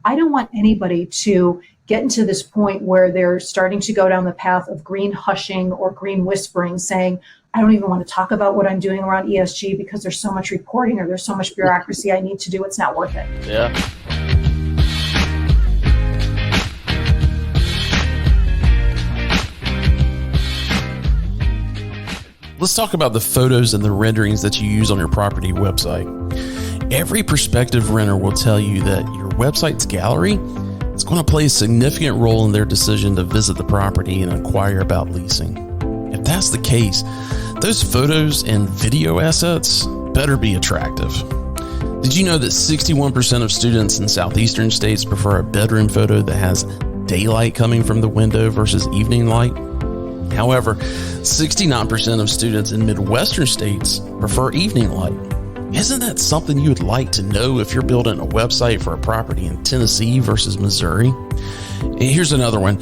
I don't want anybody to get into this point where they're starting to go down the path of green hushing or green whispering, saying, I don't even want to talk about what I'm doing around ESG because there's so much reporting or there's so much bureaucracy I need to do. It's not worth it. Yeah. Let's talk about the photos and the renderings that you use on your property website. Every prospective renter will tell you that your website's gallery is going to play a significant role in their decision to visit the property and inquire about leasing. If that's the case, those photos and video assets better be attractive. Did you know that 61% of students in southeastern states prefer a bedroom photo that has daylight coming from the window versus evening light? However, 69% of students in Midwestern states prefer evening light. Isn't that something you would like to know if you're building a website for a property in Tennessee versus Missouri? And here's another one.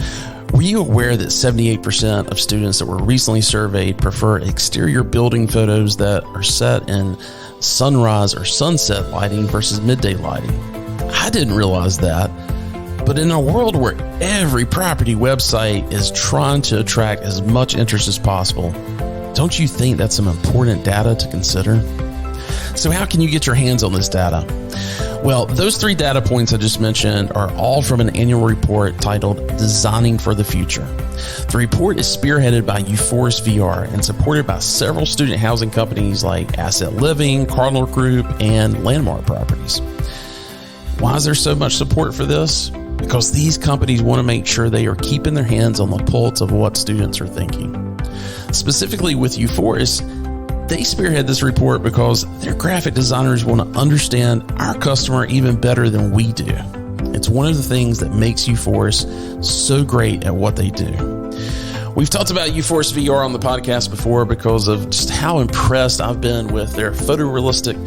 Were you aware that 78% of students that were recently surveyed prefer exterior building photos that are set in sunrise or sunset lighting versus midday lighting? I didn't realize that. But in a world where every property website is trying to attract as much interest as possible, don't you think that's some important data to consider? So how can you get your hands on this data? Well, those 3 data points I just mentioned are all from an annual report titled Designing for the Future. The report is spearheaded by Euphorus VR and supported by several student housing companies like Asset Living, Cardinal Group, and Landmark Properties. Why is there so much support for this? Because these companies want to make sure they are keeping their hands on the pulse of what students are thinking. Specifically with Euphorus, they spearhead this report because their graphic designers want to understand our customer even better than we do. It's one of the things that makes Euphorus so great at what they do. We've talked about Euphorus VR on the podcast before because of just how impressed I've been with their photorealistic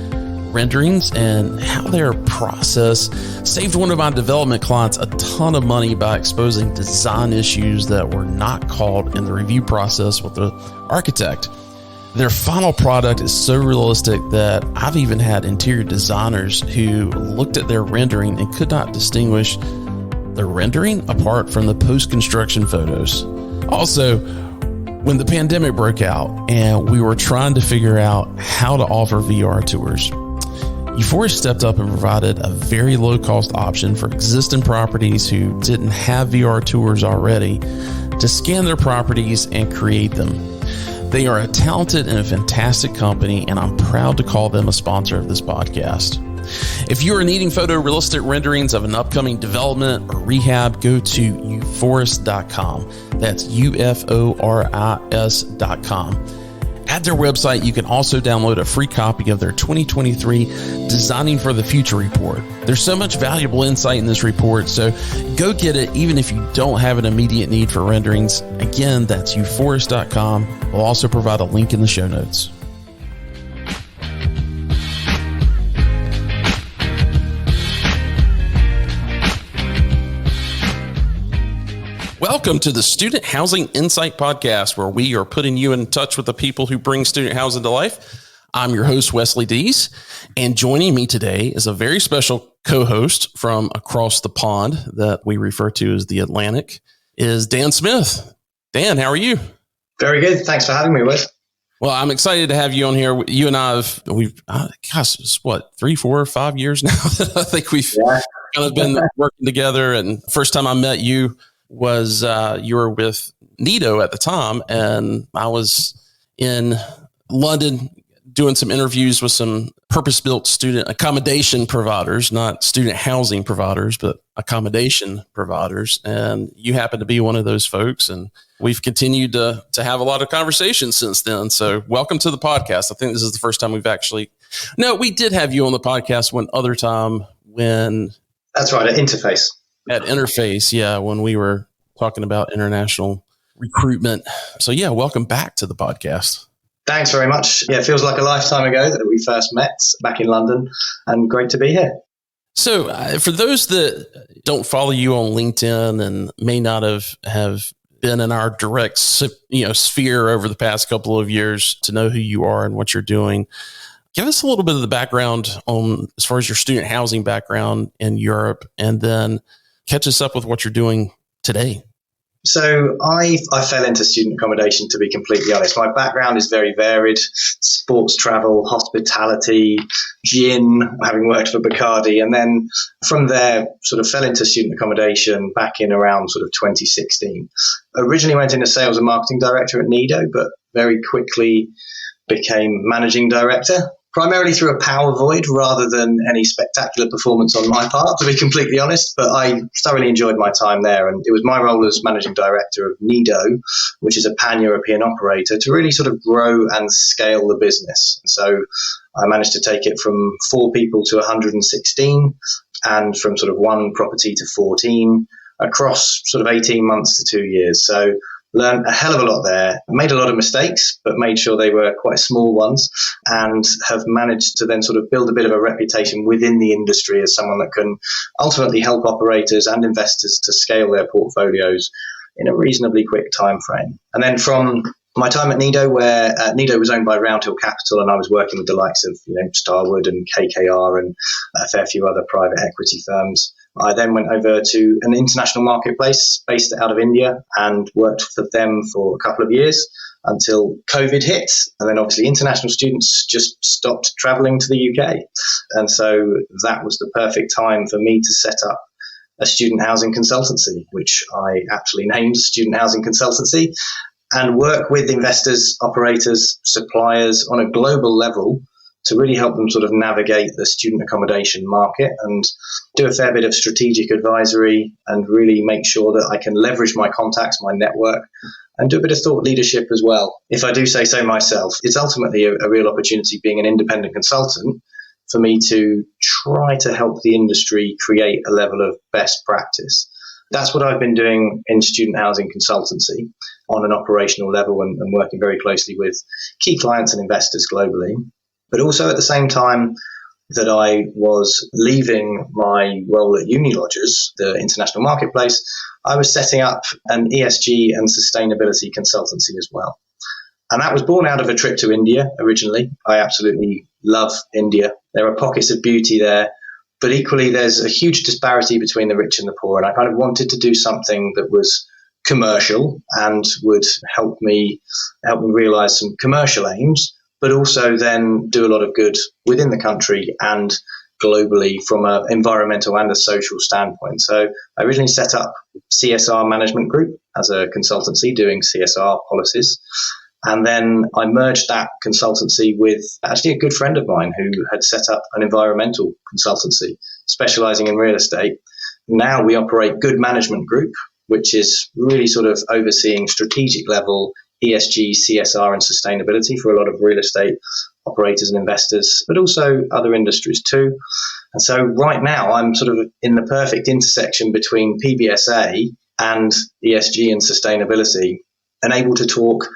renderings and how their process saved one of my development clients a ton of money by exposing design issues that were not caught in the review process with the architect. Their final product is so realistic that I've even had interior designers who looked at their rendering and could not distinguish the rendering apart from the post-construction photos. Also, when the pandemic broke out and we were trying to figure out how to offer VR tours, Euphorus stepped up and provided a very low-cost option for existing properties who didn't have VR tours already to scan their properties and create them. They are a talented and a fantastic company, and I'm proud to call them a sponsor of this podcast. If you are needing photorealistic renderings of an upcoming development or rehab, go to euphorus.com. That's UFORIS.com. At their website, you can also download a free copy of their 2023 Designing for the Future report. There's so much valuable insight in this report, so go get it even if you don't have an immediate need for renderings. Again, that's euphorus.com. We'll also provide a link in the show notes. Welcome to the Student Housing Insight Podcast, where we are putting you in touch with the people who bring student housing to life. I'm your host, Wesley Dees, and joining me today is a very special co-host from across the pond that we refer to as the Atlantic, is Dan Smith. Dan, how are you? Very good. Thanks for having me, Wes. Well, I'm excited to have you on here. You and we've 3, 4, 5 years now that I think we've kind of been working together. And first time I met you was you were with Nido at the time, and I was in London doing some interviews with some purpose-built student accommodation providers, not student housing providers, but accommodation providers. And you happen to be one of those folks, and we've continued to have a lot of conversations since then. So welcome to the podcast. I think this is the first time we did have you on the podcast one other time when... That's right, at Interface. At Interface, yeah, when we were talking about international recruitment. So yeah, welcome back to the podcast. Thanks very much. Yeah, it feels like a lifetime ago that we first met back in London, and great to be here. So for those that don't follow you on LinkedIn and may not have been in our direct sphere over the past couple of years to know who you are and what you're doing, Give us a little bit of the background on as far as your student housing background in Europe, and then catch us up with what you're doing today. So I fell into student accommodation, to be completely honest. My background is very varied: sports travel, hospitality, gin, having worked for Bacardi. And then from there, sort of fell into student accommodation back in around sort of 2016. Originally went in as sales and marketing director at Nido, but very quickly became managing director, primarily through a power void rather than any spectacular performance on my part, to be completely honest. But I thoroughly enjoyed my time there. And it was my role as managing director of Nido, which is a pan-European operator, to really sort of grow and scale the business. And so I managed to take it from 4 people to 116, and from sort of 1 property to 14 across sort of 18 months to 2 years. So learned a hell of a lot there, made a lot of mistakes, but made sure they were quite small ones, and have managed to then sort of build a bit of a reputation within the industry as someone that can ultimately help operators and investors to scale their portfolios in a reasonably quick time frame. And then from my time at Nido, where Nido was owned by Roundhill Capital, and I was working with the likes of Starwood and KKR and a fair few other private equity firms. I then went over to an international marketplace based out of India and worked for them for a couple of years until COVID hit. And then obviously international students just stopped traveling to the UK. And so that was the perfect time for me to set up a student housing consultancy, which I actually named Student Housing Consultancy, and work with investors, operators, suppliers on a global level to really help them sort of navigate the student accommodation market and do a fair bit of strategic advisory and really make sure that I can leverage my contacts, my network, and do a bit of thought leadership as well. If I do say so myself, it's ultimately a real opportunity, being an independent consultant, for me to try to help the industry create a level of best practice. That's what I've been doing in student housing consultancy on an operational level, and working very closely with key clients and investors globally. But also at the same time that I was leaving my role at Unilodgers, the international marketplace, I was setting up an ESG and sustainability consultancy as well. And that was born out of a trip to India originally. I absolutely love India. There are pockets of beauty there, but equally there's a huge disparity between the rich and the poor. And I kind of wanted to do something that was commercial and would help me realize some commercial aims, but also then do a lot of good within the country and globally from an environmental and a social standpoint. So I originally set up CSR Management Group as a consultancy doing CSR policies. And then I merged that consultancy with actually a good friend of mine who had set up an environmental consultancy specializing in real estate. Now we operate Good Management Group, which is really sort of overseeing strategic level ESG, CSR and sustainability for a lot of real estate operators and investors, but also other industries too. And so right now I'm sort of in the perfect intersection between PBSA and ESG and sustainability, and able to talk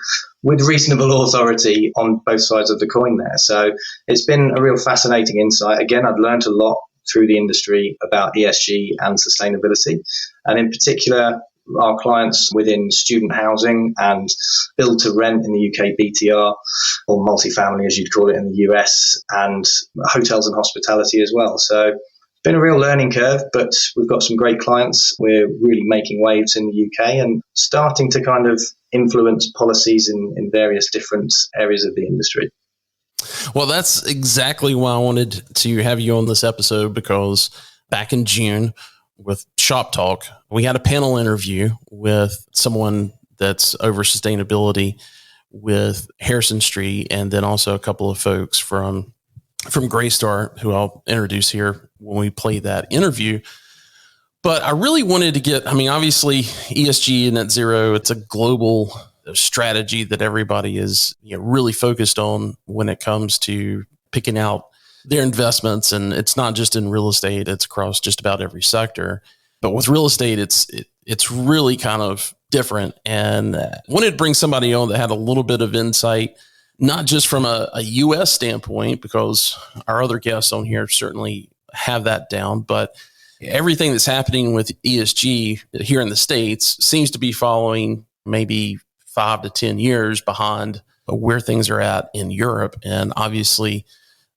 with reasonable authority on both sides of the coin there. So it's been a real fascinating insight. Again, I've learned a lot through the industry about ESG and sustainability, and in particular our clients within student housing and build to rent in the UK, BTR, or multifamily as you'd call it in the US, and hotels and hospitality as well. So it's been a real learning curve, but we've got some great clients. We're really making waves in the UK and starting to kind of influence policies in various different areas of the industry. Well, that's exactly why I wanted to have you on this episode, because back in June with ShopTalk, we had a panel interview with someone that's over sustainability with Harrison Street, and then also a couple of folks from Greystar, who I'll introduce here when we play that interview. But I really wanted to get, obviously ESG and net zero, it's a global strategy that everybody is really focused on when it comes to picking out their investments. And it's not just in real estate, it's across just about every sector. But with real estate, it's really kind of different. And I wanted to bring somebody on that had a little bit of insight, not just from a US standpoint, because our other guests on here certainly have that down, but everything that's happening with ESG here in the States seems to be following maybe 5 to 10 years behind where things are at in Europe. And obviously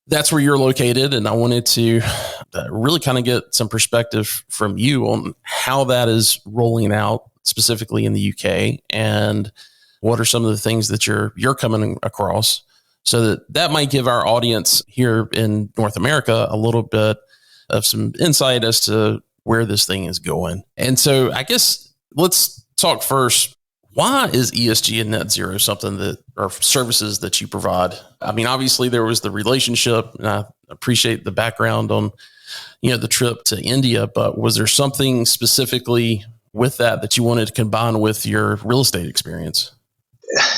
that's where you're located. And I wanted to really kind of get some perspective from you on how that is rolling out specifically in the UK, and what are some of the things that you're coming across, so that might give our audience here in North America a little bit of some insight as to where this thing is going. And so I guess let's talk first. Why is ESG and net zero something that are services that you provide? I mean, obviously there was the relationship, and I appreciate the background on, the trip to India, but was there something specifically with that you wanted to combine with your real estate experience?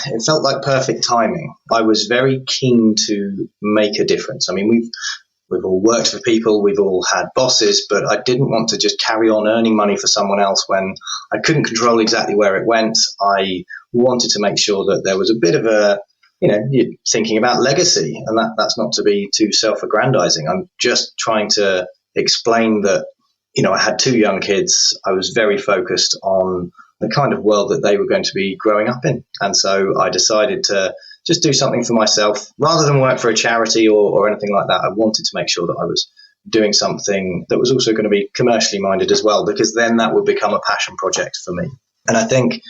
It felt like perfect timing. I was very keen to make a difference. I mean, we've all worked for people, we've all had bosses, but I didn't want to just carry on earning money for someone else when I couldn't control exactly where it went. I wanted to make sure that there was a bit of a, you're thinking about legacy, and that's not to be too self-aggrandizing. I'm just trying to explain that, I had 2 young kids. I was very focused on the kind of world that they were going to be growing up in. And so I decided to just do something for myself rather than work for a charity or anything like that. I wanted to make sure that I was doing something that was also going to be commercially minded as well, because then that would become a passion project for me. And I think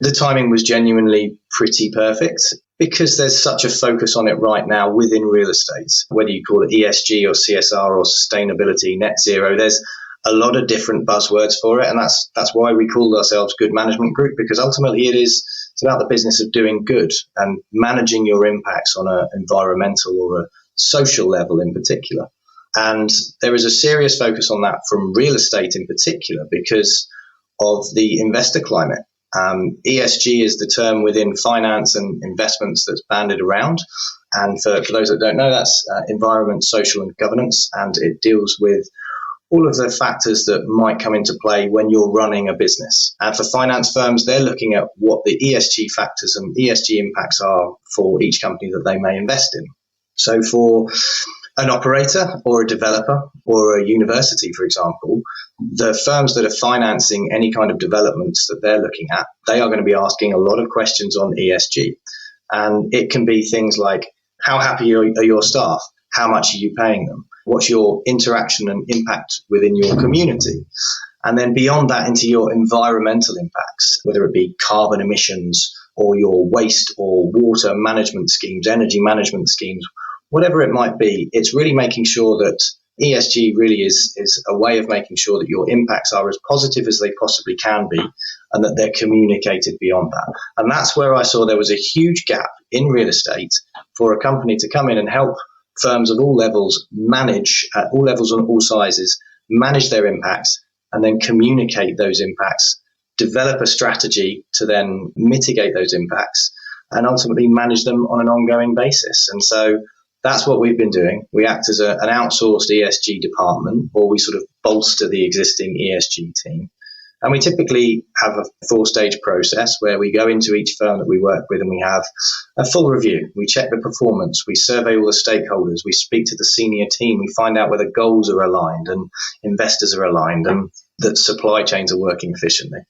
the timing was genuinely pretty perfect, because there's such a focus on it right now within real estate, whether you call it ESG or CSR or sustainability, net zero. There's a lot of different buzzwords for it, and that's why we called ourselves Good Management Group, because ultimately it's about the business of doing good and managing your impacts on an environmental or a social level in particular. And there is a serious focus on that from real estate in particular because of the investor climate. ESG is the term within finance and investments that's banded around. And for those that don't know, that's environment, social and governance, and it deals with all of the factors that might come into play when you're running a business. And for finance firms, they're looking at what the ESG factors and ESG impacts are for each company that they may invest in. So for an operator or a developer or a university, for example, the firms that are financing any kind of developments that they're looking at, they are going to be asking a lot of questions on ESG. And it can be things like, how happy are your staff? How much are you paying them? What's your interaction and impact within your community? And then beyond that, into your environmental impacts, whether it be carbon emissions or your waste or water management schemes, energy management schemes, whatever it might be. It's really making sure that ESG really is a way of making sure that your impacts are as positive as they possibly can be, and that they're communicated beyond that. And that's where I saw there was a huge gap in real estate for a company to come in and help firms of all levels manage, at all levels and all sizes, manage their impacts and then communicate those impacts, develop a strategy to then mitigate those impacts and ultimately manage them on an ongoing basis. And so that's what we've been doing. We act as an outsourced ESG department, or we sort of bolster the existing ESG team. And we typically have a 4-stage process where we go into each firm that we work with and we have a full review. We check the performance, we survey all the stakeholders, we speak to the senior team, we find out whether goals are aligned and investors are aligned and that supply chains are working efficiently.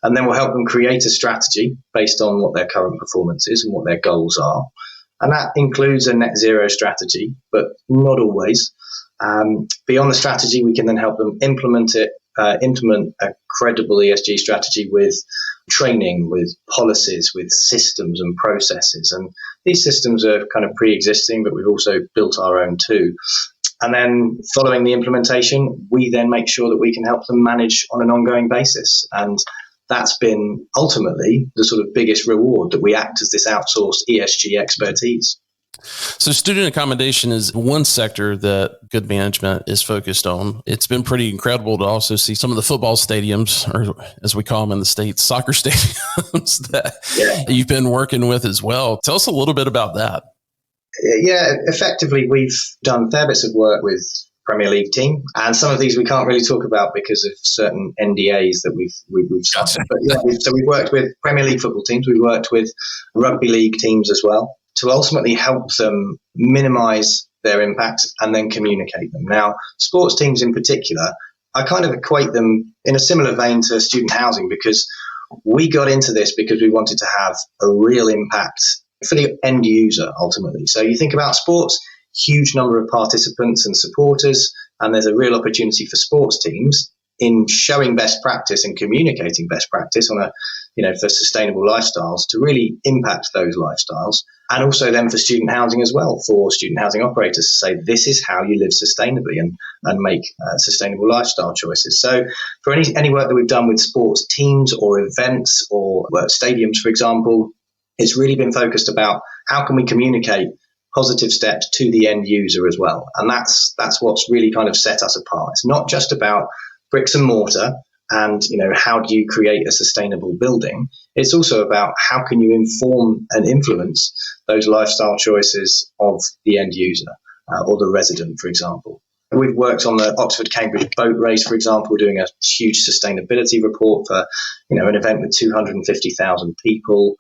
And then we'll help them create a strategy based on what their current performance is and what their goals are. And that includes a net zero strategy, but not always. Beyond the strategy, we can then help them implement a credible ESG strategy with training, with policies, with systems and processes. And these systems are kind of pre-existing, but we've also built our own too. And then following the implementation, we then make sure that we can help them manage on an ongoing basis. And that's been ultimately the sort of biggest reward, that we act as this outsourced ESG expertise. So student accommodation is one sector that Good Management is focused on. It's been pretty incredible to also see some of the football stadiums, or as we call them in the States, soccer stadiums that you've been working with as well. Tell us a little bit about that. Yeah, effectively, we've done fair bits of work with Premier League team, and some of these we can't really talk about because of certain NDAs that we've signed. But yeah, so we've worked with Premier League football teams, we've worked with rugby league teams as well, to ultimately help them minimize their impacts and then communicate them. Now, sports teams in particular, I kind of equate them in a similar vein to student housing, because we got into this because we wanted to have a real impact for the end user ultimately. So you think about sports, huge number of participants and supporters, and there's a real opportunity for sports teams in showing best practice and communicating best practice on a, for sustainable lifestyles to really impact those lifestyles. And also then for student housing as well, for student housing operators to say, this is how you live sustainably and make sustainable lifestyle choices. So for any work that we've done with sports teams or events or stadiums, for example, it's really been focused about how can we communicate positive steps to the end user as well. And that's what's really kind of set us apart. It's not just about bricks and mortar and, how do you create a sustainable building? It's also about how can you inform and influence those lifestyle choices of the end user or the resident, for example. We've worked on the Oxford-Cambridge boat race, for example, doing a huge sustainability report for, an event with 250,000 people,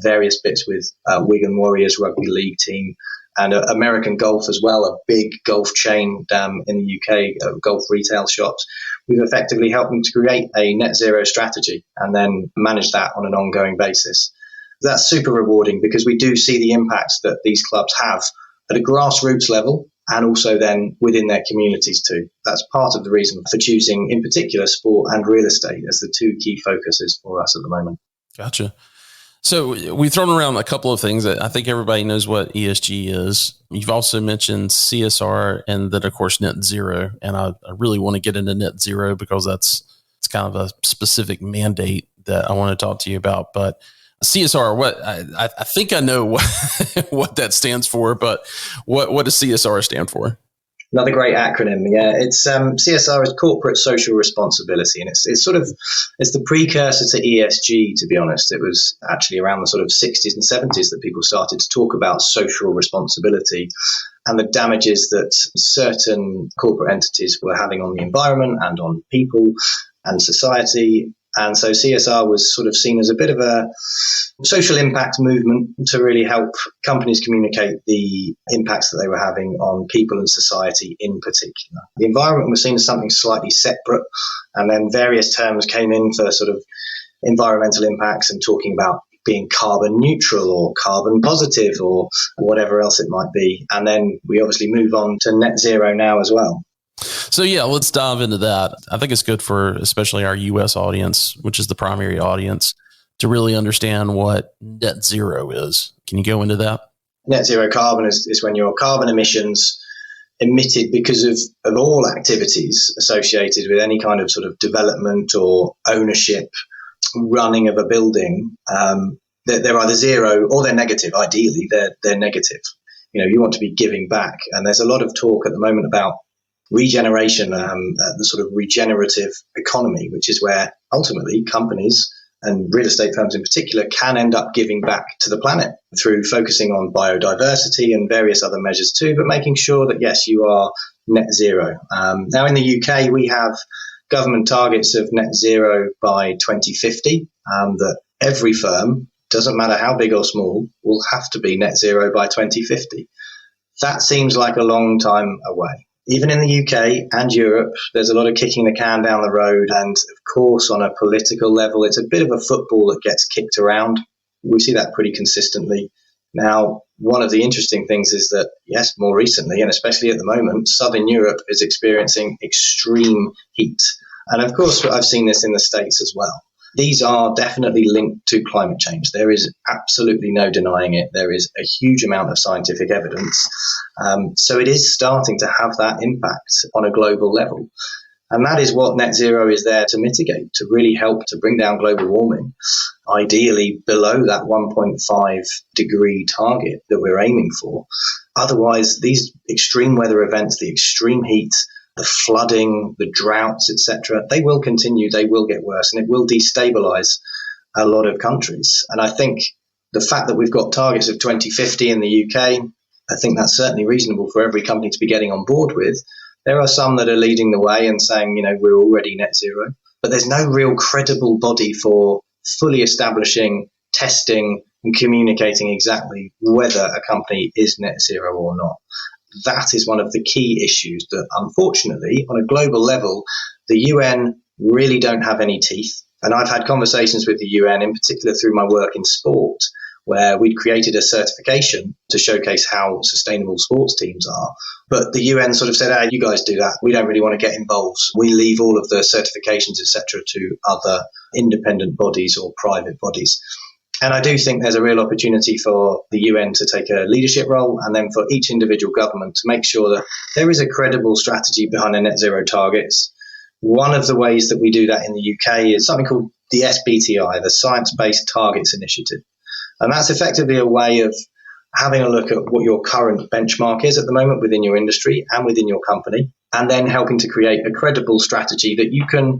various bits with Wigan Warriors rugby league team, and American Golf as well, a big golf chain in the UK, golf retail shops. We've effectively helped them to create a net zero strategy and then manage that on an ongoing basis. That's super rewarding because we do see the impacts that these clubs have at a grassroots level and also then within their communities too. That's part of the reason for choosing, in particular, sport and real estate as the two key focuses for us at the moment. Gotcha. So we've thrown around a couple of things that I think everybody knows what ESG is. You've also mentioned CSR and then, of course, net zero. And I really want to get into net zero because it's kind of a specific mandate that I want to talk to you about. But CSR, I think I know what that stands for, but what does CSR stand for? Another great acronym, yeah. It's CSR is corporate social responsibility, and it's the precursor to ESG. To be honest, it was actually around the sort of 60s and 70s that people started to talk about social responsibility and the damages that certain corporate entities were having on the environment and on people and society. And so CSR was sort of seen as a bit of a social impact movement to really help companies communicate the impacts that they were having on people and society in particular. The environment was seen as something slightly separate, and then various terms came in for sort of environmental impacts and talking about being carbon neutral or carbon positive or whatever else it might be. And then we obviously move on to net zero now as well. So yeah, let's dive into that. I think it's good for especially our US audience, which is the primary audience, to really understand what net zero is. Can you go into that? Net zero carbon is when your carbon emissions emitted because of all activities associated with any kind of sort of development or ownership, running of a building, they're either zero or they're negative. Ideally, they're negative. You want to be giving back. And there's a lot of talk at the moment about regeneration, the sort of regenerative economy, which is where ultimately companies and real estate firms in particular can end up giving back to the planet through focusing on biodiversity and various other measures too, but making sure that, yes, you are net zero. Now in the UK, we have government targets of net zero by 2050, that every firm, doesn't matter how big or small, will have to be net zero by 2050. That seems like a long time away. Even in the UK and Europe, there's a lot of kicking the can down the road. And of course, on a political level, it's a bit of a football that gets kicked around. We see that pretty consistently. Now, one of the interesting things is that, yes, more recently, and especially at the moment, Southern Europe is experiencing extreme heat. And of course, I've seen this in the States as well. These are definitely linked to climate change. There is absolutely no denying it. There is a huge amount of scientific evidence. So it is starting to have that impact on a global level. And that is what net zero is there to mitigate, to really help to bring down global warming, ideally below that 1.5 degree target that we're aiming for. Otherwise, these extreme weather events, the extreme heat, the flooding, the droughts, etc., they will continue, they will get worse, and it will destabilize a lot of countries. And I think the fact that we've got targets of 2050 in the UK, I think that's certainly reasonable for every company to be getting on board with. There are some that are leading the way and saying, we're already net zero, but there's no real credible body for fully establishing, testing, and communicating exactly whether a company is net zero or not. That is one of the key issues that, unfortunately, on a global level, the UN really don't have any teeth. And I've had conversations with the UN, in particular through my work in sport, where we'd created a certification to showcase how sustainable sports teams are. But the UN sort of said, you guys do that. We don't really want to get involved. We leave all of the certifications, etc., to other independent bodies or private bodies. And I do think there's a real opportunity for the UN to take a leadership role, and then for each individual government to make sure that there is a credible strategy behind the net zero targets. One of the ways that we do that in the UK is something called the SBTI, the Science Based Targets Initiative. And that's effectively a way of having a look at what your current benchmark is at the moment within your industry and within your company, and then helping to create a credible strategy that you can,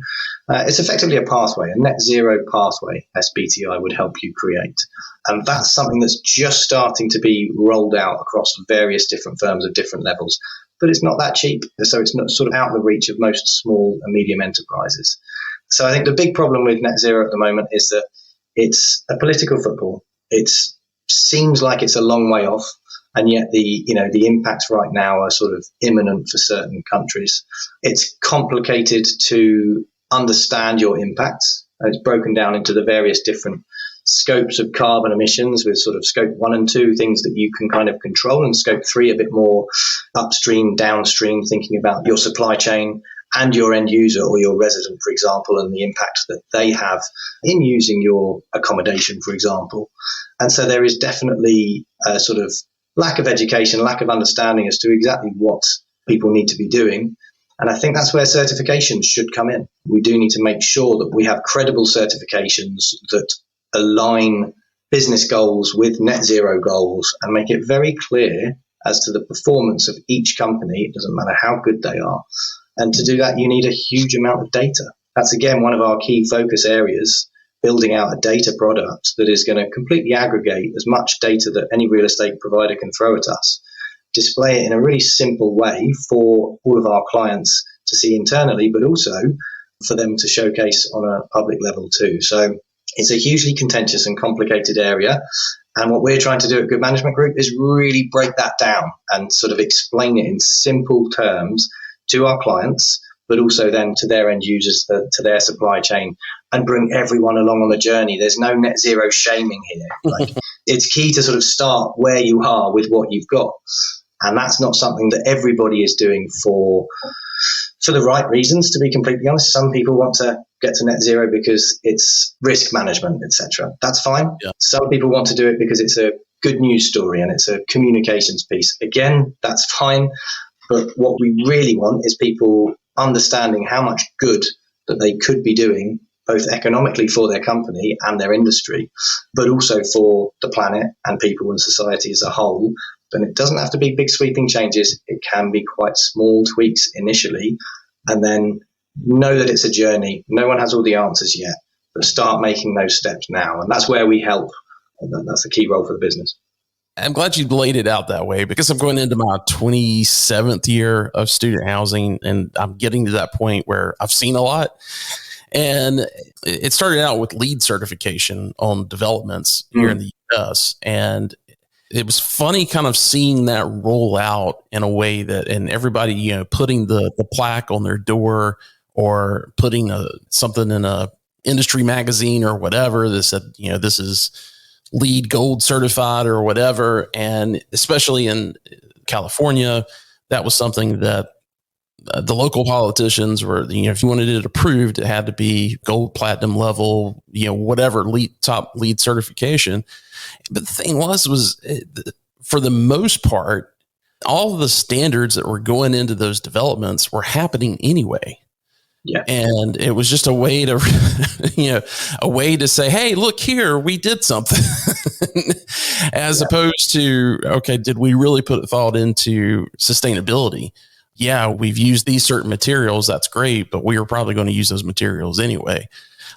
it's effectively a pathway, a net zero pathway SBTI would help you create. And that's something that's just starting to be rolled out across various different firms of different levels. But it's not that cheap, so it's not sort of out of the reach of most small and medium enterprises. So I think the big problem with net zero at the moment is that it's a political football. It seems like it's a long way off, and yet the impacts right now are sort of imminent for certain countries. It's complicated to understand your impacts. It's broken down into the various different scopes of carbon emissions, with sort of scope 1 and 2, things that you can kind of control, and scope 3 a bit more upstream, downstream, thinking about your supply chain and your end user or your resident, for example, and the impact that they have in using your accommodation, for example. And so there is definitely a sort of lack of education, lack of understanding as to exactly what people need to be doing. And I think that's where certifications should come in. We do need to make sure that we have credible certifications that align business goals with net zero goals and make it very clear as to the performance of each company. It doesn't matter how good they are. And to do that, you need a huge amount of data. That's, again, one of our key focus areas, building out a data product that is going to completely aggregate as much data that any real estate provider can throw at us, display it in a really simple way for all of our clients to see internally, but also for them to showcase on a public level too. So it's a hugely contentious and complicated area. And what we're trying to do at Good Management Group is really break that down and sort of explain it in simple terms to our clients, but also then to their end users, to their supply chain, and bring everyone along on the journey. There's no net zero shaming here. Like, it's key to sort of start where you are with what you've got. And that's not something that everybody is doing for the right reasons, to be completely honest. Some people want to get to net zero because it's risk management, etc. That's fine. Yeah. Some people want to do it because it's a good news story and it's a communications piece. Again, that's fine. But what we really want is people understanding how much good that they could be doing, both economically for their company and their industry, but also for the planet and people and society as a whole. And it doesn't have to be big sweeping changes. It can be quite small tweaks initially, and then know that it's a journey. No one has all the answers yet, but start making those steps now. And that's where we help. And that's the key role for the business. I'm glad you laid it out that way, because I'm going into my 27th year of student housing, and I'm getting to that point where I've seen a lot. And it started out with LEED certification on developments here in the US. And it was funny kind of seeing that roll out in a way that, and everybody, putting the plaque on their door or putting something in a industry magazine or whatever that said, this is LEED Gold certified or whatever. And especially in California, that was something that the local politicians were, if you wanted it approved, it had to be gold, platinum level, whatever top LEED certification. But the thing was for the most part, all of the standards that were going into those developments were happening anyway. Yeah. And it was just a way to, a way to say, hey, look here, we did something as opposed to, okay, did we really put thought into sustainability? Yeah, we've used these certain materials. That's great, but we are probably going to use those materials anyway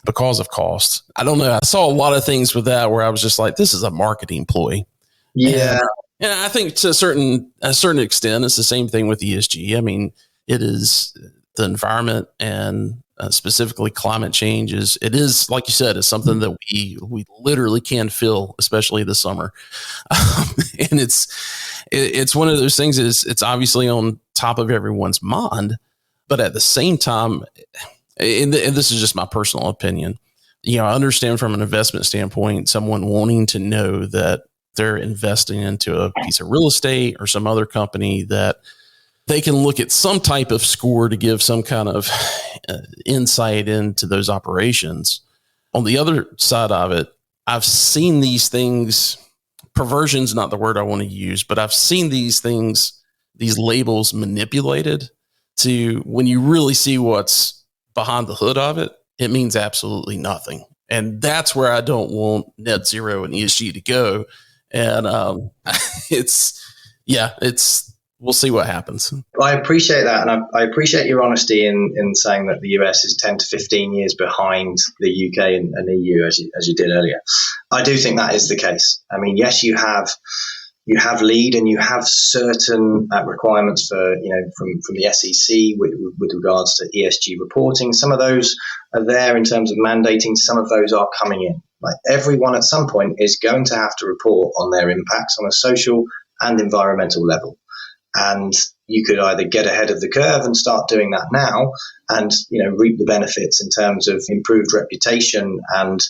because of cost. I don't know. I saw a lot of things with that where I was just like, this is a marketing ploy. Yeah. And I think to a certain extent, it's the same thing with ESG. I mean, it is the environment and specifically climate change it is, like you said, is something that we literally can feel, especially this summer. And it's one of those things it's obviously on top of everyone's mind, but at the same time, and this is just my personal opinion, I understand from an investment standpoint, someone wanting to know that they're investing into a piece of real estate or some other company that they can look at some type of score to give some kind of insight into those operations. On the other side of it, I've seen these things, perversion's not the word I want to use, but I've seen these things, these labels manipulated to when you really see what's behind the hood of it, it means absolutely nothing. And that's where I don't want net zero and ESG to go. And we'll see what happens. I appreciate that. And I appreciate your honesty in saying that the US is 10 to 15 years behind the UK and EU, as you did earlier. I do think that is the case. I mean, yes, you have lead and you have certain requirements for, from the SEC with regards to ESG reporting. Some of those are there in terms of mandating. Some of those are coming in. Like everyone at some point is going to have to report on their impacts on a social and environmental level. And you could either get ahead of the curve and start doing that now and, reap the benefits in terms of improved reputation. And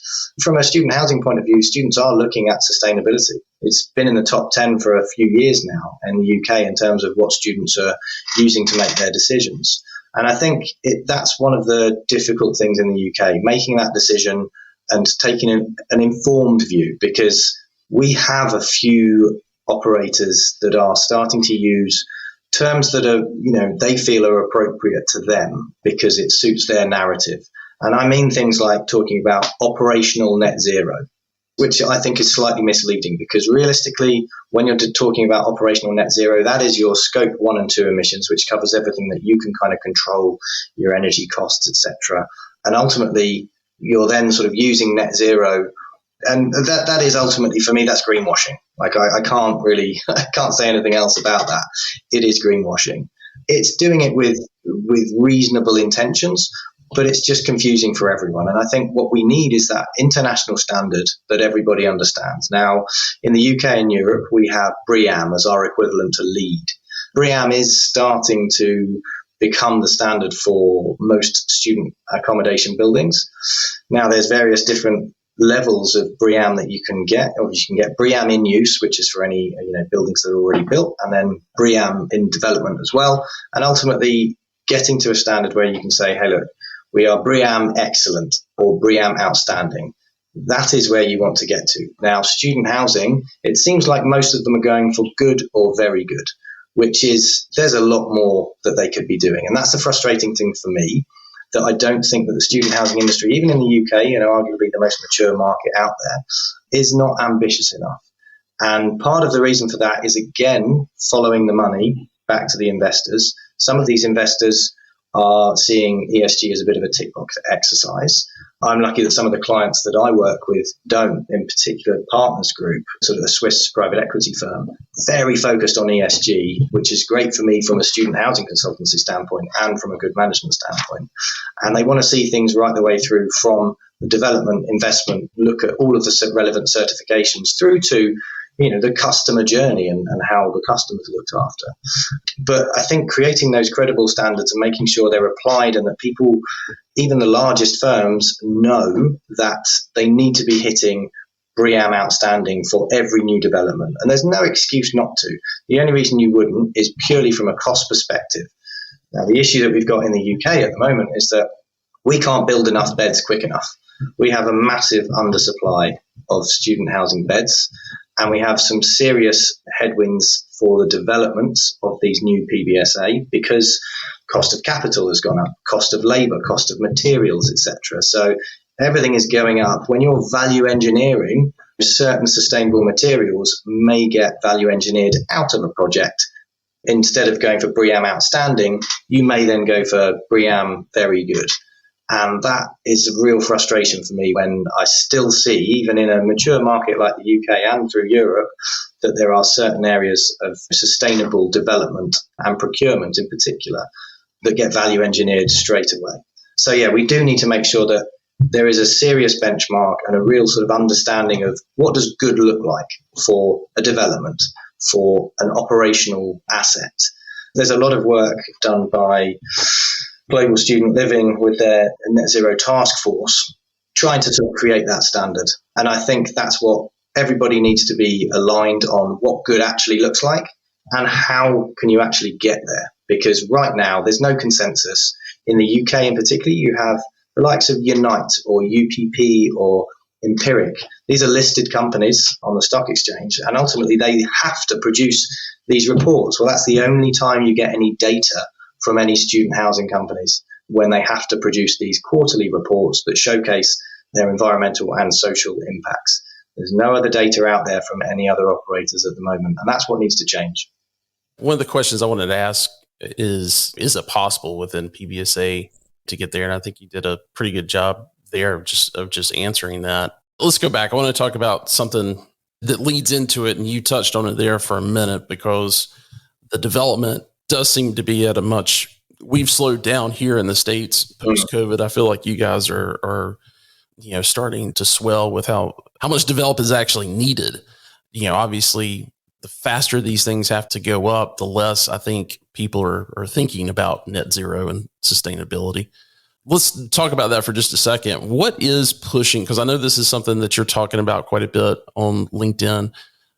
from a student housing point of view, students are looking at sustainability. It's been in the top 10 for a few years now in the UK in terms of what students are using to make their decisions. And I think that's one of the difficult things in the UK, making that decision and taking an informed view, because we have a few operators that are starting to use terms that are, they feel are appropriate to them because it suits their narrative. And I mean things like talking about operational net zero, which I think is slightly misleading, because realistically, when you're talking about operational net zero, that is your scope 1 and 2 emissions, which covers everything that you can kind of control, your energy costs, etc. And ultimately, you're then sort of using net zero. And that is ultimately, for me, that's greenwashing. Like I can't say anything else about that. It is greenwashing. It's doing it with reasonable intentions, but it's just confusing for everyone. And I think what we need is that international standard that everybody understands. Now, in the UK and Europe, we have BREEAM as our equivalent to LEED. BREEAM is starting to become the standard for most student accommodation buildings. Now, there's various different levels of BREEAM that you can get. Or you can get BREEAM in use, which is for any buildings that are already built, and then BREEAM in development as well. And ultimately, getting to a standard where you can say, hey, look, we are BREEAM excellent or BREEAM outstanding. That is where you want to get to. Now, student housing, it seems like most of them are going for good or very good, which is, there's a lot more that they could be doing. And that's the frustrating thing for me, that I don't think that the student housing industry, even in the UK, arguably the most mature market out there, is not ambitious enough. And part of the reason for that is, again, following the money back to the investors. Some of these investors are seeing ESG as a bit of a tick box exercise. I'm lucky that some of the clients that I work with don't, in particular Partners Group, sort of a Swiss private equity firm, very focused on ESG, which is great for me from a student housing consultancy standpoint and from a good management standpoint. And they want to see things right the way through from the development, investment, look at all of the relevant certifications through to the customer journey and how the customer's looked after. But I think creating those credible standards and making sure they're applied and that people, even the largest firms, know that they need to be hitting BREEAM outstanding for every new development. And there's no excuse not to. The only reason you wouldn't is purely from a cost perspective. Now, the issue that we've got in the UK at the moment is that we can't build enough beds quick enough. We have a massive undersupply of student housing beds. And we have some serious headwinds for the development of these new PBSA because cost of capital has gone up, cost of labour, cost of materials, etc. So everything is going up. When you're value engineering, certain sustainable materials may get value engineered out of a project. Instead of going for BREEAM outstanding, you may then go for BREEAM very good. And that is a real frustration for me when I still see, even in a mature market like the UK and through Europe, that there are certain areas of sustainable development and procurement in particular that get value engineered straight away. So yeah, we do need to make sure that there is a serious benchmark and a real sort of understanding of what does good look like for a development, for an operational asset. There's a lot of work done by Global Student Living with their Net Zero Task Force, trying to sort of create that standard. And I think that's what everybody needs to be aligned on, what good actually looks like and how can you actually get there. Because right now there's no consensus. In the UK in particular, you have the likes of Unite or UPP or Empiric. These are listed companies on the stock exchange, and ultimately they have to produce these reports. Well, that's the only time you get any data from any student housing companies, when they have to produce these quarterly reports that showcase their environmental and social impacts. There's no other data out there from any other operators at the moment, and that's what needs to change. One of the questions I wanted to ask is it possible within PBSA to get there? And I think you did a pretty good job there of just answering that. Let's go back. I want to talk about something that leads into it, and you touched on it there for a minute, because the development does seem to be at we've slowed down here in the States post-COVID. I feel like you guys are starting to swell with how much develop is actually needed. Obviously, the faster these things have to go up, the less I think people are thinking about net zero and sustainability. Let's talk about that for just a second. What is pushing, because I know this is something that you're talking about quite a bit on LinkedIn.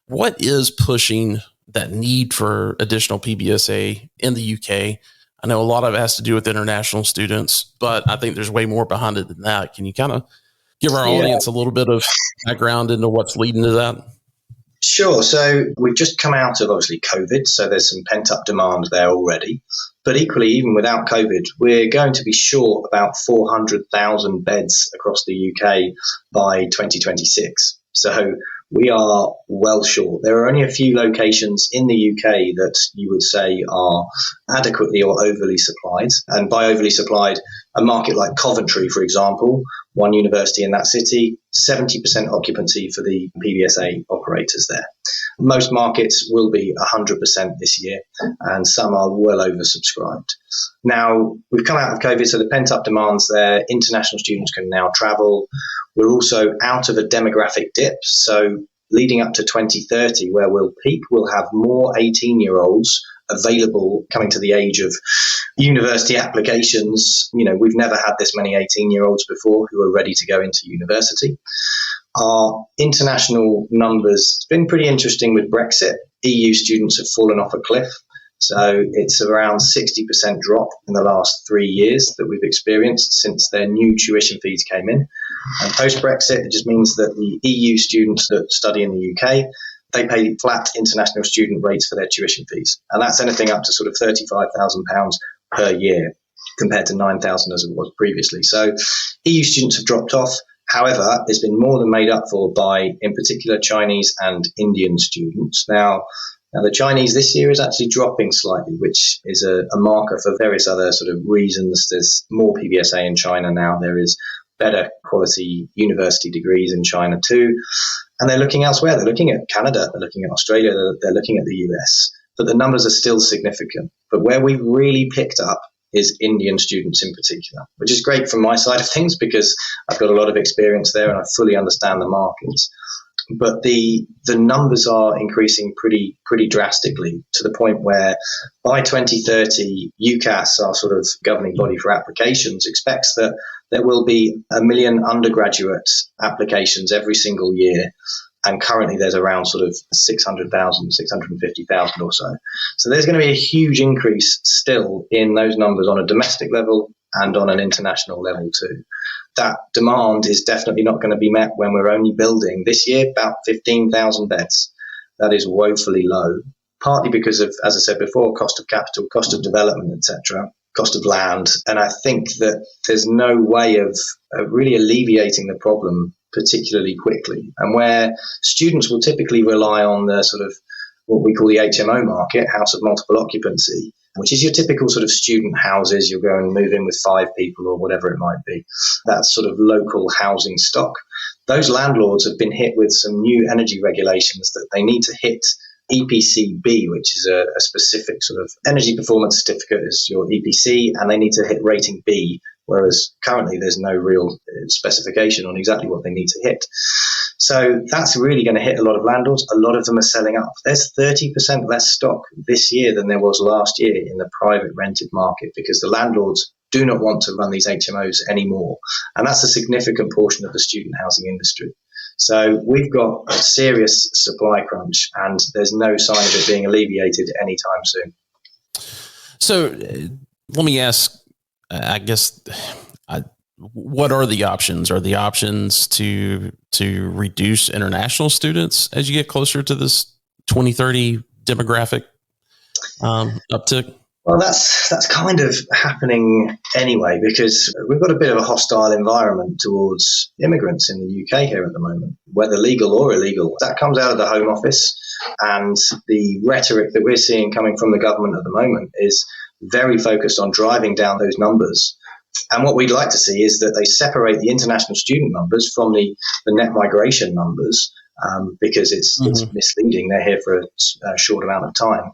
What is pushing that need for additional PBSA in the UK? I know a lot of it has to do with international students, but I think there's way more behind it than that. Can you kind of give our audience a little bit of background into what's leading to that? Sure. So we've just come out of, obviously, COVID, so there's some pent-up demand there already. But equally, even without COVID, we're going to be short about 400,000 beds across the UK by 2026. So we are well short. There are only a few locations in the UK that you would say are adequately or overly supplied. And by overly supplied, a market like Coventry, for example, one university in that city, 70% occupancy for the PBSA operators there. Most markets will be 100% this year, and some are well oversubscribed. Now, we've come out of COVID, so the pent-up demand's there. International students can now travel. We're also out of a demographic dip, so leading up to 2030, where we'll peak, we'll have more 18-year-olds available coming to the age of university applications. We've never had this many 18-year-olds before who are ready to go into university. Our international numbers, it's been pretty interesting with Brexit. EU students have fallen off a cliff. So it's around 60% drop in the last 3 years that we've experienced since their new tuition fees came in. And post-Brexit, it just means that the EU students that study in the UK, they pay flat international student rates for their tuition fees. And that's anything up to sort of £35,000 per year compared to £9,000 as it was previously. So EU students have dropped off. However, it's been more than made up for by, in particular, Chinese and Indian students. Now, the Chinese this year is actually dropping slightly, which is a marker for various other sort of reasons. There's more PBSA in China now. There is better quality university degrees in China too. And they're looking elsewhere. They're looking at Canada. They're looking at Australia. They're looking at the US. But the numbers are still significant. But where we've really picked up is Indian students in particular, which is great from my side of things because I've got a lot of experience there and I fully understand the markets. But the numbers are increasing pretty drastically to the point where by 2030, UCAS, our sort of governing body for applications, expects that there will be 1 million undergraduate applications every single year. And currently there's around sort of 600,000, 650,000 or so. So there's going to be a huge increase still in those numbers on a domestic level and on an international level too. That demand is definitely not going to be met when we're only building this year about 15,000 beds. That is woefully low, partly because of, as I said before, cost of capital, cost of development, etc., cost of land. And I think that there's no way of really alleviating the problem particularly quickly. And where students will typically rely on the sort of what we call the HMO market, house of multiple occupancy, which is your typical sort of student houses. You'll go and move in with 5 people or whatever it might be. That's sort of local housing stock. Those landlords have been hit with some new energy regulations that they need to hit EPC B, which is a specific sort of energy performance certificate as your EPC, and they need to hit rating B, whereas currently there's no real specification on exactly what they need to hit. So that's really going to hit a lot of landlords. A lot of them are selling up. There's 30% less stock this year than there was last year in the private rented market because the landlords do not want to run these HMOs anymore. And that's a significant portion of the student housing industry. So we've got a serious supply crunch, and there's no sign of it being alleviated anytime soon. So let me ask, I guess, what are the options? Are the options to reduce international students as you get closer to this 2030 demographic uptick? Well, that's kind of happening anyway, because we've got a bit of a hostile environment towards immigrants in the UK here at the moment, whether legal or illegal. That comes out of the Home Office, and the rhetoric that we're seeing coming from the government at the moment is very focused on driving down those numbers. And what we'd like to see is that they separate the international student numbers from the net migration numbers, because it's misleading. They're here for a short amount of time.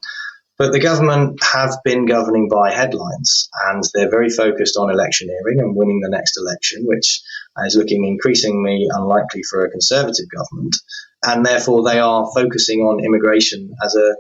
But the government have been governing by headlines, and they're very focused on electioneering and winning the next election, which is looking increasingly unlikely for a Conservative government. And therefore, they are focusing on immigration as a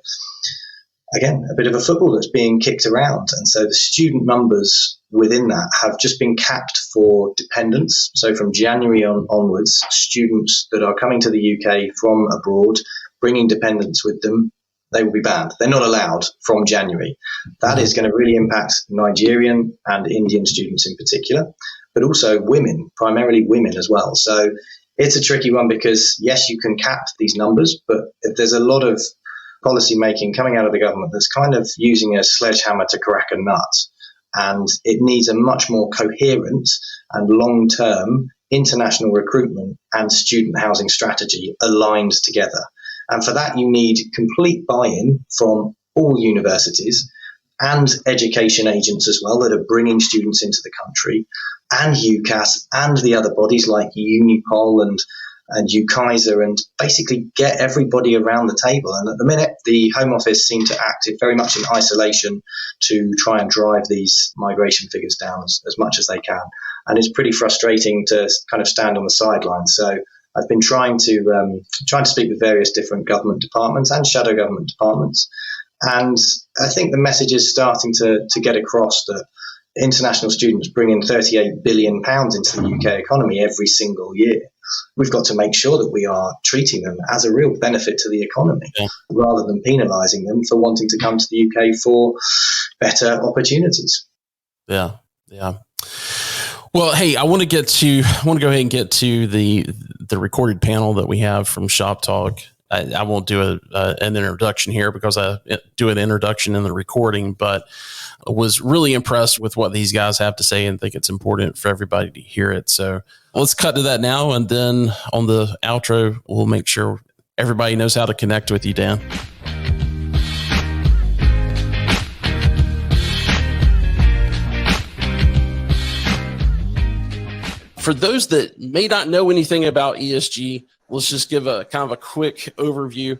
bit of a football that's being kicked around. And so the student numbers within that have just been capped for dependents. So from January onwards, students that are coming to the UK from abroad, bringing dependents with them, they will be banned. They're not allowed from January. That is going to really impact Nigerian and Indian students in particular, but also women, primarily women as well. So it's a tricky one, because yes, you can cap these numbers, but there's a lot of policy making coming out of the government that's kind of using a sledgehammer to crack a nut. And it needs a much more coherent and long-term international recruitment and student housing strategy aligned together. And for that, you need complete buy-in from all universities and education agents as well that are bringing students into the country, and UCAS and the other bodies like Unipol and UKaiser, and basically get everybody around the table. And at the minute, the Home Office seem to act very much in isolation to try and drive these migration figures down as much as they can. And it's pretty frustrating to kind of stand on the sidelines. So I've been trying to speak with various different government departments and shadow government departments. And I think the message is starting to get across that international students bring in £38 billion into the UK economy every single year. We've got to make sure that we are treating them as a real benefit to the economy, rather than penalising them for wanting to come to the UK for better opportunities. Yeah. Well, hey, I want to go ahead and get to the recorded panel that we have from ShopTalk. I won't do an introduction here because I do an introduction in the recording, but I was really impressed with what these guys have to say and think it's important for everybody to hear it. So let's cut to that now. And then on the outro, we'll make sure everybody knows how to connect with you, Dan. For those that may not know anything about ESG, let's just give a kind of a quick overview.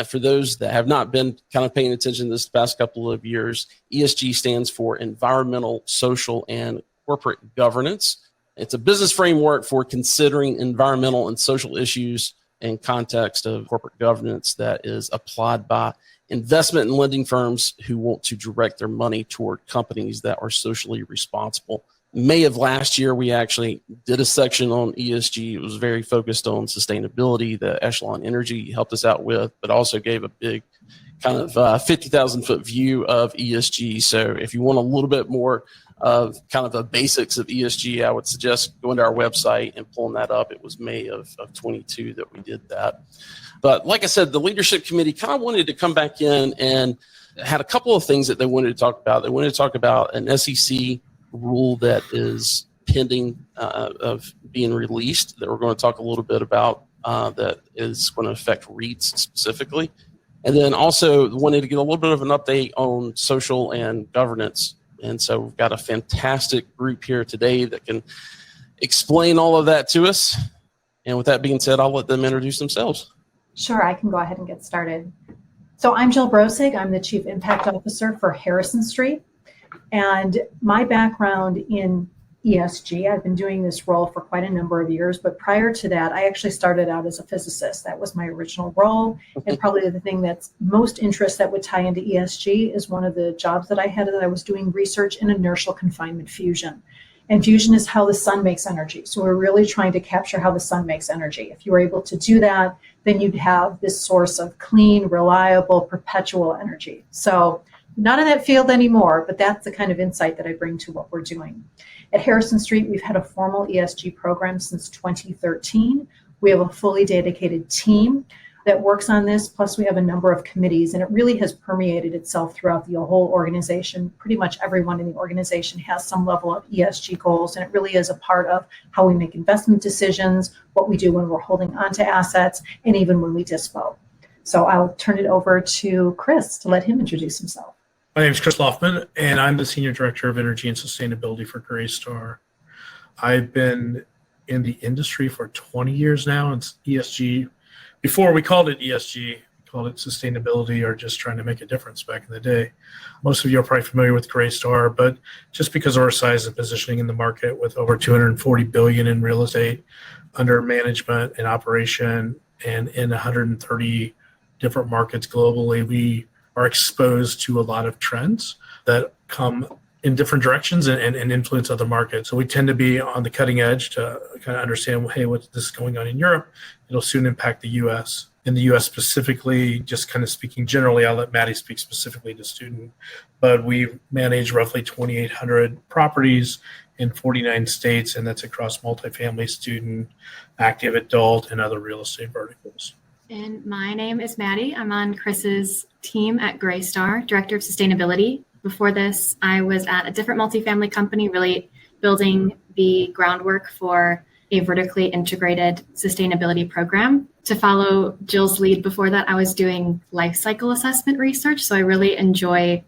For those that have not been kind of paying attention this past couple of years, ESG stands for environmental, social, and corporate governance. It's a business framework for considering environmental and social issues in context of corporate governance that is applied by investment and lending firms who want to direct their money toward companies that are socially responsible. May of last year, we actually did a section on ESG. It was very focused on sustainability that Echelon Energy helped us out with, but also gave a big kind of 50,000-foot view of ESG. So if you want a little bit more of kind of the basics of ESG, I would suggest going to our website and pulling that up. It was May of 22 that we did that. But like I said, the leadership committee kind of wanted to come back in and had a couple of things that they wanted to talk about. They wanted to talk about an SEC rule that is pending of being released that we're going to talk a little bit about that is going to affect REITs specifically. And then also wanted to get a little bit of an update on social and governance. And so we've got a fantastic group here today that can explain all of that to us. And with that being said, I'll let them introduce themselves. Sure, I can go ahead and get started. So I'm Jill Brosig. I'm the Chief Impact Officer for Harrison Street. And my background in ESG. I've been doing this role for quite a number of years, but prior to that, I actually started out as a physicist. That was my original role. And probably the thing that's most interest that would tie into ESG is one of the jobs that I had that I was doing research in inertial confinement fusion. And fusion is how the sun makes energy. So we're really trying to capture how the sun makes energy. If you were able to do that, then you'd have this source of clean, reliable, perpetual energy. So not in that field anymore, but that's the kind of insight that I bring to what we're doing. At Harrison Street, we've had a formal ESG program since 2013. We have a fully dedicated team that works on this, plus we have a number of committees, and it really has permeated itself throughout the whole organization. Pretty much everyone in the organization has some level of ESG goals, and it really is a part of how we make investment decisions, what we do when we're holding onto assets, and even when we dispo. So I'll turn it over to Chris to let him introduce himself. My name is Chris Laughman, and I'm the Senior Director of Energy and Sustainability for Greystar. I've been in the industry for 20 years now, and ESG, before we called it ESG, we called it sustainability or just trying to make a difference back in the day. Most of you are probably familiar with Greystar, but just because of our size and positioning in the market with over $240 billion in real estate under management and operation and in 130 different markets globally, we are exposed to a lot of trends that come in different directions and influence other markets. So we tend to be on the cutting edge to kind of understand, hey, what's this going on in Europe? It'll soon impact the US. In the US specifically, just kind of speaking generally, I'll let Maddie speak specifically to student, but we manage roughly 2,800 properties in 49 states, and that's across multifamily, student, active adult, and other real estate verticals. And my name is Maddie. I'm on Chris's team at Greystar, Director of Sustainability. Before this, I was at a different multifamily company, really building the groundwork for a vertically integrated sustainability program. To follow Jill's lead before that, I was doing life cycle assessment research. So I really enjoy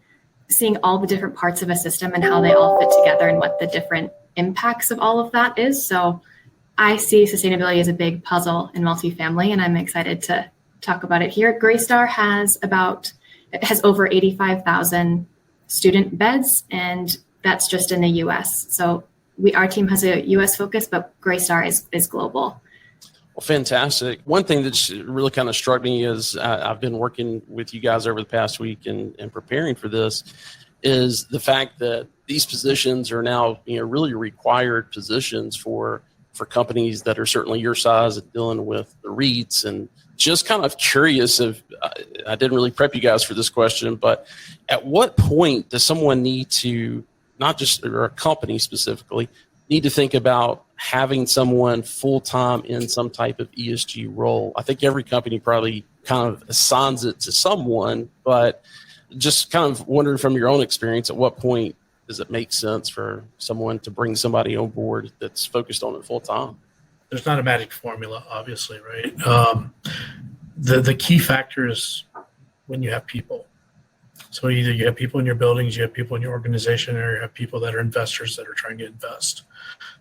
seeing all the different parts of a system and how they all fit together and what the different impacts of all of that is. So I see sustainability as a big puzzle in multifamily, and I'm excited to talk about it here. Greystar has over 85,000 student beds, and that's just in the US. So our team has a US focus, but Greystar is global. Well, fantastic. One thing that's really kind of struck me is I've been working with you guys over the past week and preparing for this is the fact that these positions are now really required positions for companies that are certainly your size and dealing with the REITs. And just kind of curious if I didn't really prep you guys for this question, but at what point does someone need to, not just or a company specifically, need to think about having someone full-time in some type of ESG role? I think every company probably kind of assigns it to someone, but just kind of wondering from your own experience, at what point does it make sense for someone to bring somebody on board that's focused on it full-time? There's not a magic formula, obviously, right? The key factor is when you have people. So either you have people in your buildings, you have people in your organization, or you have people that are investors that are trying to invest.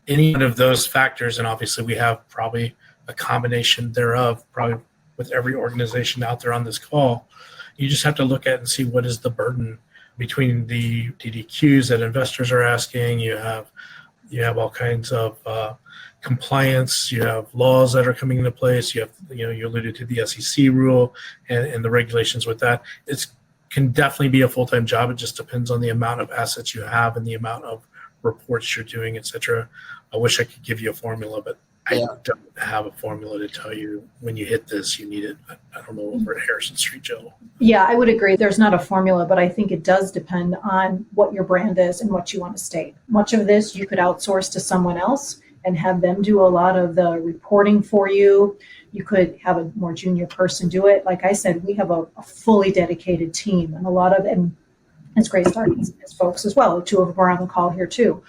Any one of those factors, and obviously we have probably a combination thereof, probably with every organization out there on this call, you just have to look at and see what is the burden between the DDQs that investors are asking. You have all kinds of compliance. You have laws that are coming into place. You have, you alluded to the SEC rule and the regulations with that. It can definitely be a full-time job. It just depends on the amount of assets you have and the amount of reports you're doing, et cetera. I wish I could give you a formula, but I don't have a formula to tell you when you hit this, you need it. I don't know over at Harrison Street, Jill. Yeah, I would agree. There's not a formula, but I think it does depend on what your brand is and what you want to state. Much of this you could outsource to someone else and have them do a lot of the reporting for you. You could have a more junior person do it. Like I said, we have a fully dedicated team, and a lot of, and it's Greystar as folks as well. 2 of them are on the call here too.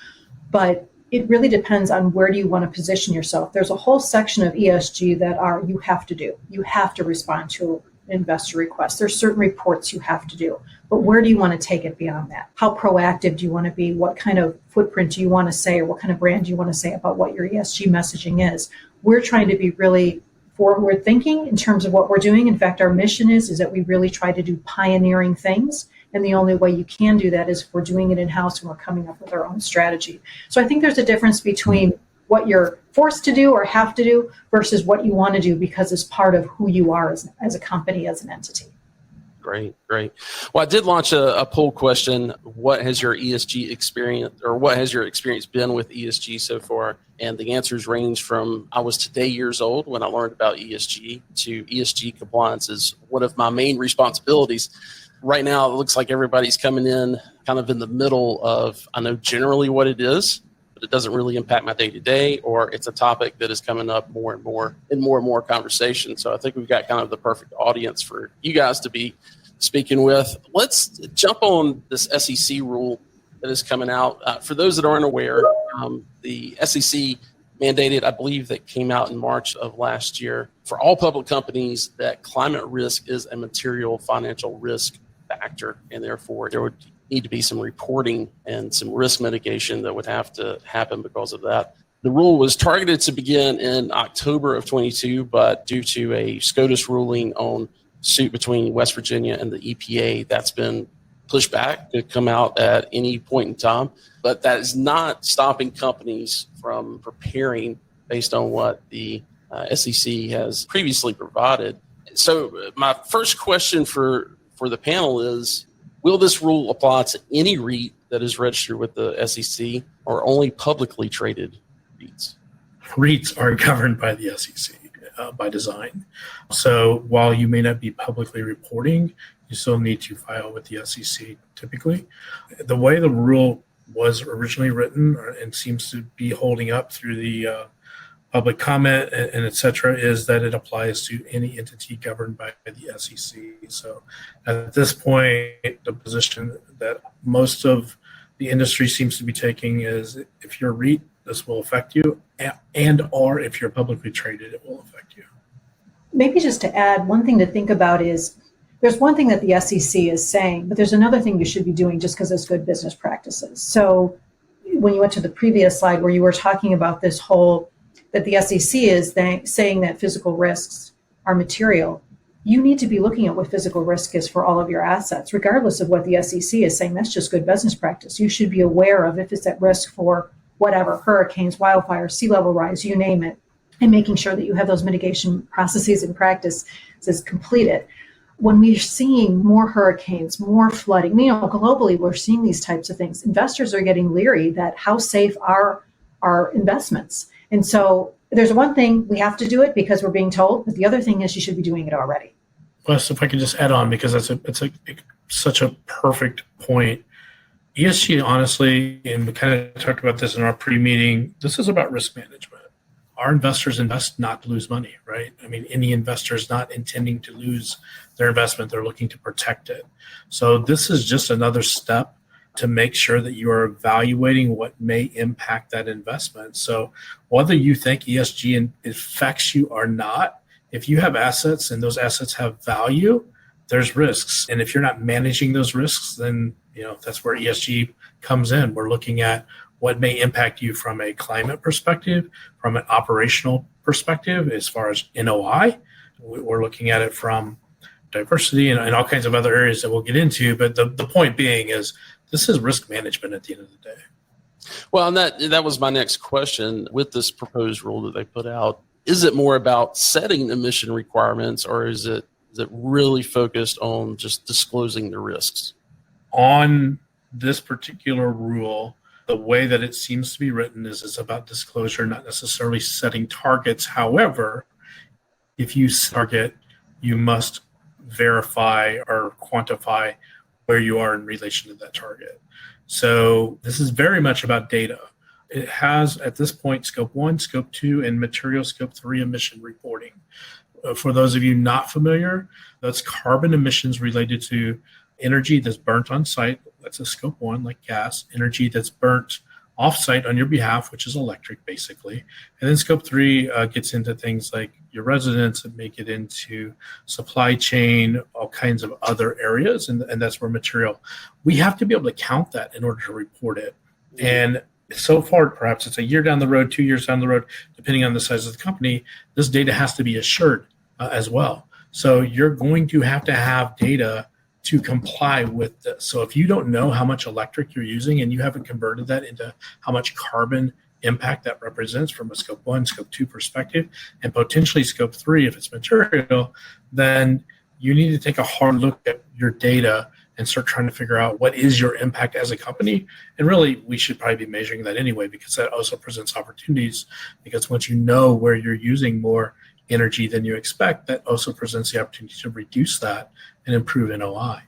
But it really depends on where do you want to position yourself. There's a whole section of ESG that you have to do. You have to respond to an investor request. There's certain reports you have to do. But where do you want to take it beyond that? How proactive do you want to be? What kind of footprint do you want to say, or what kind of brand do you want to say about what your ESG messaging is? We're trying to be really forward thinking in terms of what we're doing. In fact, our mission is that we really try to do pioneering things And the only way you can do that is if we're doing it in-house and we're coming up with our own strategy. So I think there's a difference between what you're forced to do or have to do versus what you want to do because it's part of who you are as a company, as an entity. Great. Well, I did launch a poll question. What has your ESG experience, or what has your experience been with ESG so far? And the answers range from I was today years old when I learned about ESG to ESG compliance is one of my main responsibilities. Right now, it looks like everybody's coming in kind of in the middle of, I know generally what it is, but it doesn't really impact my day-to-day, or it's a topic that is coming up more and more conversation. So I think we've got kind of the perfect audience for you guys to be speaking with. Let's jump on this SEC rule that is coming out. For those that aren't aware, the SEC mandated, I believe that came out in March of last year, for all public companies that climate risk is a material financial risk factor, and therefore there would need to be some reporting and some risk mitigation that would have to happen because of that. The rule was targeted to begin in October of 22, but due to a SCOTUS ruling on suit between West Virginia and the EPA, that's been pushed back to come out at any point in time. But that is not stopping companies from preparing based on what the SEC has previously provided. So my first question for the panel is, will this rule apply to any REIT that is registered with the SEC or only publicly traded REITs? REITs are governed by the SEC by design. So while you may not be publicly reporting, you still need to file with the SEC typically. The way the rule was originally written and seems to be holding up through the public comment and et cetera, is that it applies to any entity governed by the SEC. So at this point, the position that most of the industry seems to be taking is if you're a REIT, this will affect you, or if you're publicly traded, it will affect you. Maybe just to add, one thing to think about is there's one thing that the SEC is saying, but there's another thing you should be doing just because it's good business practices. So when you went to the previous slide where you were talking about this whole, that the SEC is saying that physical risks are material, you need to be looking at what physical risk is for all of your assets, regardless of what the SEC is saying. That's just good business practice. You should be aware of if it's at risk for whatever, hurricanes, wildfires, sea level rise, you name it, and making sure that you have those mitigation processes and practices completed. When we're seeing more hurricanes, more flooding, globally, we're seeing these types of things. Investors are getting leery that how safe are our investments. And so there's one thing, we have to do it because we're being told, but the other thing is you should be doing it already. Plus, if I could just add on, because it's such a perfect point. ESG, honestly, and we kind of talked about this in our pre-meeting, this is about risk management. Our investors invest not to lose money, right? I mean, any investor is not intending to lose their investment. They're looking to protect it. So this is just another step to make sure that you are evaluating what may impact that investment. So whether you think ESG affects you or not, if you have assets and those assets have value, there's risks. And if you're not managing those risks, then that's where ESG comes in. We're looking at what may impact you from a climate perspective, from an operational perspective, as far as NOI. We're looking at it from diversity and all kinds of other areas that we'll get into. But the point being is this is risk management at the end of the day. Well, and that was my next question. With this proposed rule that they put out, is it more about setting emission requirements, or is it really focused on just disclosing the risks? On this particular rule, the way that it seems to be written is it's about disclosure, not necessarily setting targets. However, if you target, you must verify or quantify where you are in relation to that target. So this is very much about data. It has, at this point, Scope 1, Scope 2, and material Scope 3 emission reporting. For those of you not familiar, that's carbon emissions related to energy that's burnt on site. That's a Scope 1, like gas. Energy that's burnt off-site on your behalf, which is electric, basically. And then Scope 3 gets into things like your residents, and make it into supply chain, all kinds of other areas, and that's where material. We have to be able to count that in order to report it. And so far, perhaps it's a year down the road, 2 years down the road, depending on the size of the company, this data has to be assured as well. So you're going to have data to comply with this. So if you don't know how much electric you're using and you haven't converted that into how much carbon impact that represents from a scope 1, scope 2 perspective, and potentially scope 3 if it's material, then you need to take a hard look at your data and start trying to figure out what is your impact as a company. And really, we should probably be measuring that anyway, because that also presents opportunities. Because once you know where you're using more energy than you expect, that also presents the opportunity to reduce that and improve NOI.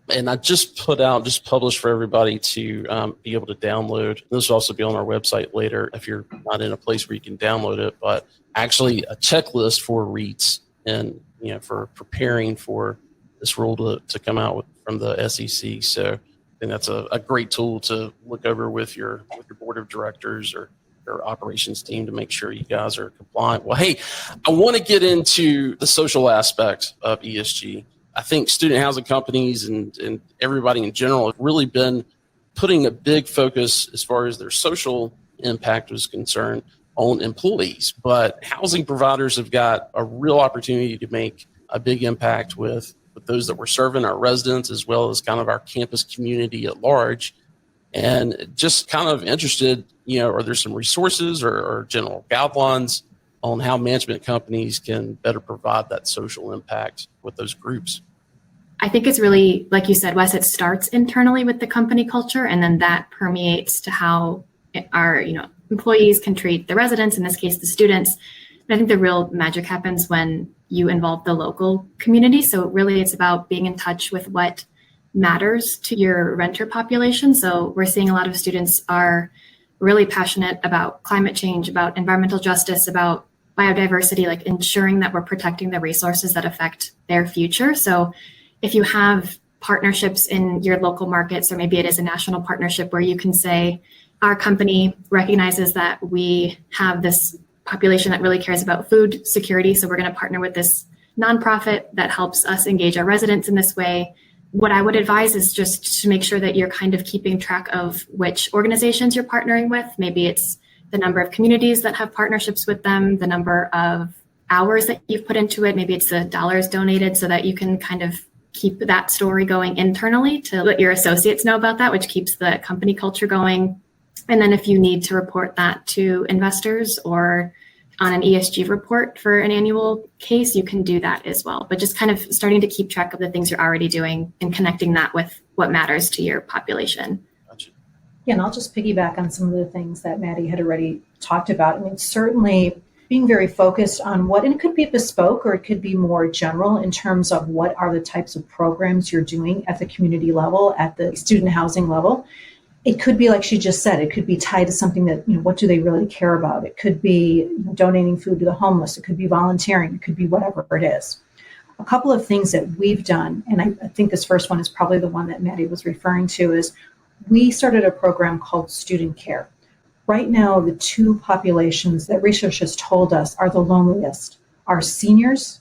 And I just published for everybody to be able to download. This will also be on our website later if you're not in a place where you can download it, but actually a checklist for REITs and, for preparing for this rule to come out from the SEC. So I think that's a great tool to look over with your board of directors or your operations team to make sure you guys are compliant. Well, hey, I want to get into the social aspects of ESG. I think student housing companies and everybody in general have really been putting a big focus as far as their social impact was concerned on employees. But housing providers have got a real opportunity to make a big impact with those that we're serving, our residents, as well as kind of our campus community at large. And just kind of interested, are there some resources or general guidelines on how management companies can better provide that social impact with those groups? I think it's really, like you said, Wes, it starts internally with the company culture, and then that permeates to how our employees can treat the residents, in this case, the students. But I think the real magic happens when you involve the local community. So really it's about being in touch with what matters to your renter population. So we're seeing a lot of students are really passionate about climate change, about environmental justice, about biodiversity, like ensuring that we're protecting the resources that affect their future. So if you have partnerships in your local markets, or maybe it is a national partnership where you can say, our company recognizes that we have this population that really cares about food security, so we're going to partner with this nonprofit that helps us engage our residents in this way. What I would advise is just to make sure that you're kind of keeping track of which organizations you're partnering with. Maybe it's the number of communities that have partnerships with them, the number of hours that you've put into it. Maybe it's the dollars donated, so that you can kind of keep that story going internally to let your associates know about that, which keeps the company culture going. And then if you need to report that to investors or on an ESG report for an annual case, you can do that as well. But just kind of starting to keep track of the things you're already doing and connecting that with what matters to your population. Gotcha. Yeah, and I'll just piggyback on some of the things that Maddie had already talked about. I mean, certainly being very focused on and it could be bespoke or it could be more general in terms of what are the types of programs you're doing at the community level, at the student housing level. It could be, like she just said, it could be tied to something that, what do they really care about? It could be donating food to the homeless. It could be volunteering. It could be whatever it is. A couple of things that we've done, and I think this first one is probably the one that Maddie was referring to, is we started a program called Student Care. Right now, the two populations that research has told us are the loneliest are seniors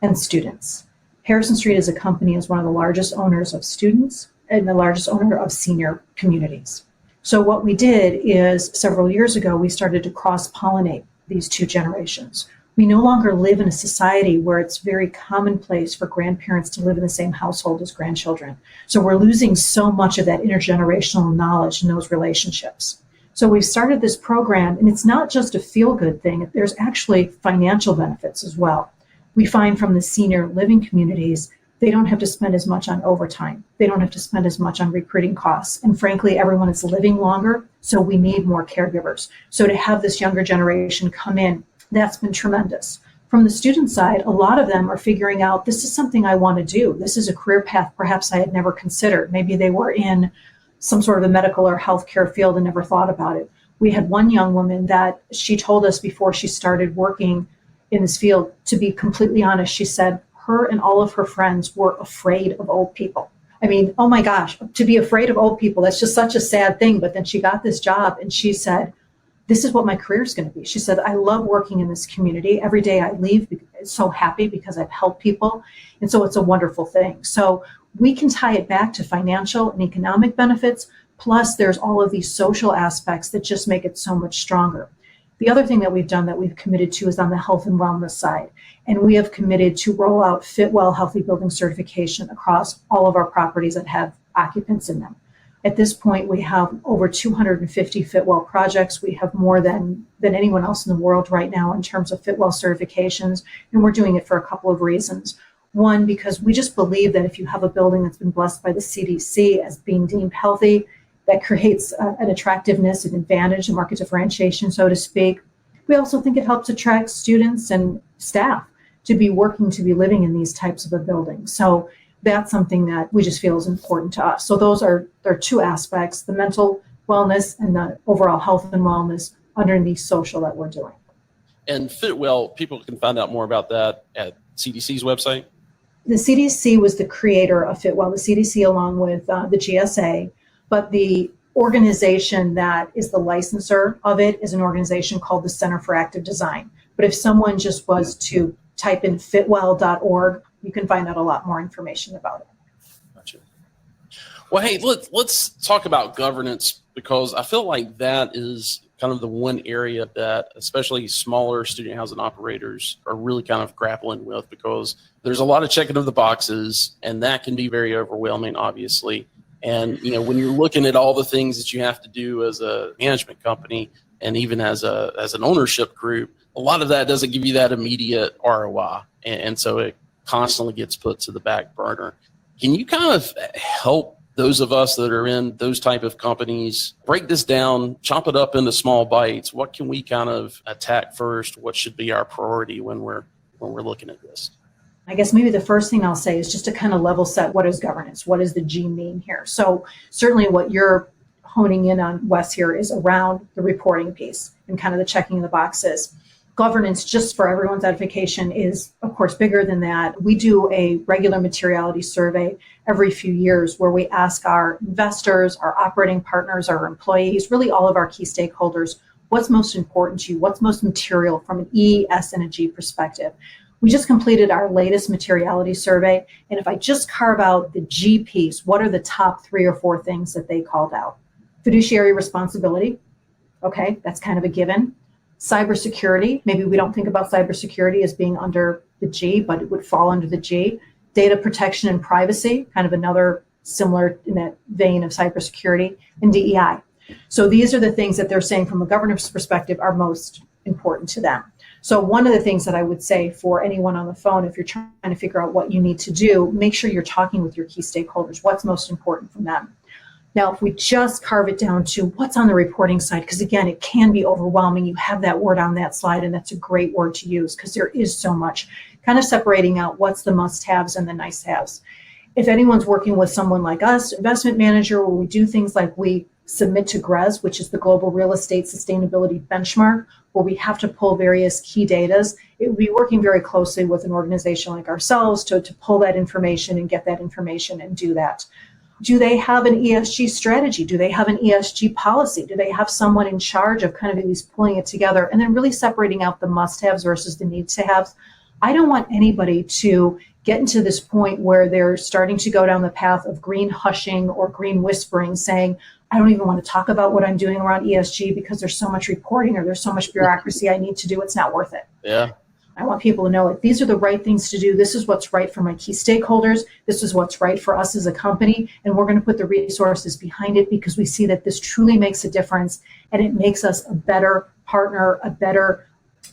and students. Harrison Street as a company is one of the largest owners of students and the largest owner of senior communities. So what we did is several years ago, we started to cross-pollinate these two generations. We no longer live in a society where it's very commonplace for grandparents to live in the same household as grandchildren. So we're losing so much of that intergenerational knowledge in those relationships. So we've started this program, and it's not just a feel-good thing. There's actually financial benefits as well. We find from the senior living communities, they don't have to spend as much on overtime. They don't have to spend as much on recruiting costs. And frankly, everyone is living longer, so we need more caregivers. So to have this younger generation come in, that's been tremendous. From the student side, a lot of them are figuring out, this is something I want to do. This is a career path perhaps I had never considered. Maybe they were in some sort of a medical or healthcare field and never thought about it. We had one young woman that she told us before she started working in this field, to be completely honest, she said, her and all of her friends were afraid of old people. I mean, oh my gosh, to be afraid of old people, that's just such a sad thing. But then she got this job and she said, this is what my career is going to be. She said, I love working in this community. Every day I leave so happy because I've helped people. And so it's a wonderful thing. So we can tie it back to financial and economic benefits. Plus there's all of these social aspects that just make it so much stronger. The other thing that we've done that we've committed to is on the health and wellness side. And we have committed to roll out Fitwell Healthy Building certification across all of our properties that have occupants in them. At this point, we have over 250 Fitwell projects. We have more than anyone else in the world right now in terms of Fitwell certifications. And we're doing it for a couple of reasons. One, because we just believe that if you have a building that's been blessed by the CDC as being deemed healthy, that creates an attractiveness, an advantage, a market differentiation, so to speak. We also think it helps attract students and staff to be working, to be living in these types of a building. So that's something that we just feel is important to us. So those are two aspects, the mental wellness and the overall health and wellness underneath social that we're doing. And Fitwell, people can find out more about that at CDC's website. The CDC was the creator of Fitwell, the CDC along with the GSA, but the organization that is the licensor of it is an organization called the Center for Active Design. But if someone just was to type in fitwell.org, you can find out a lot more information about it. Gotcha. Well, hey, let's talk about governance, because I feel like that is kind of the one area that especially smaller student housing operators are really kind of grappling with, because there's a lot of checking of the boxes, and that can be very overwhelming, obviously. And, when you're looking at all the things that you have to do as a management company and even as an ownership group, a lot of that doesn't give you that immediate ROI. And so it constantly gets put to the back burner. Can you kind of help those of us that are in those type of companies break this down, chop it up into small bites? What can we kind of attack first? What should be our priority when we're looking at this? I guess maybe the first thing I'll say is just to kind of level set, what is governance? What does the G mean here? So certainly what you're honing in on, Wes, here is around the reporting piece and kind of the checking of the boxes. Governance, just for everyone's edification, is of course bigger than that. We do a regular materiality survey every few years where we ask our investors, our operating partners, our employees, really all of our key stakeholders, what's most important to you? What's most material from an E, S, and a G perspective? We just completed our latest materiality survey. And if I just carve out the G piece, what are the top 3 or 4 things that they called out? Fiduciary responsibility. Okay, that's kind of a given. Cybersecurity. Maybe we don't think about cybersecurity as being under the G, but it would fall under the G. Data protection and privacy, kind of another similar in that vein of cybersecurity, and DEI. So these are the things that they're saying from a governance perspective are most important to them. So one of the things that I would say for anyone on the phone, if you're trying to figure out what you need to do, make sure you're talking with your key stakeholders. What's most important from them? Now, if we just carve it down to what's on the reporting side, because again, it can be overwhelming. You have that word on that slide, and that's a great word to use because there is so much, kind of separating out what's the must-haves and the nice-haves. If anyone's working with someone like us, investment manager, where we do things like we submit to GRES, which is the Global Real Estate Sustainability Benchmark, where we have to pull various key data, it would be working very closely with an organization like ourselves to pull that information and get that information and do that. Do they have an ESG strategy? Do they have an ESG policy? Do they have someone in charge of kind of at least pulling it together and then really separating out the must-haves versus the need-to-haves? I don't want anybody to get into this point where they're starting to go down the path of green hushing or green whispering, saying, I don't even want to talk about what I'm doing around ESG because there's so much reporting or there's so much bureaucracy I need to do. It's not worth it. Yeah. I want people to know like these are the right things to do. This is what's right for my key stakeholders. This is what's right for us as a company. And we're going to put the resources behind it because we see that this truly makes a difference and it makes us a better partner, a better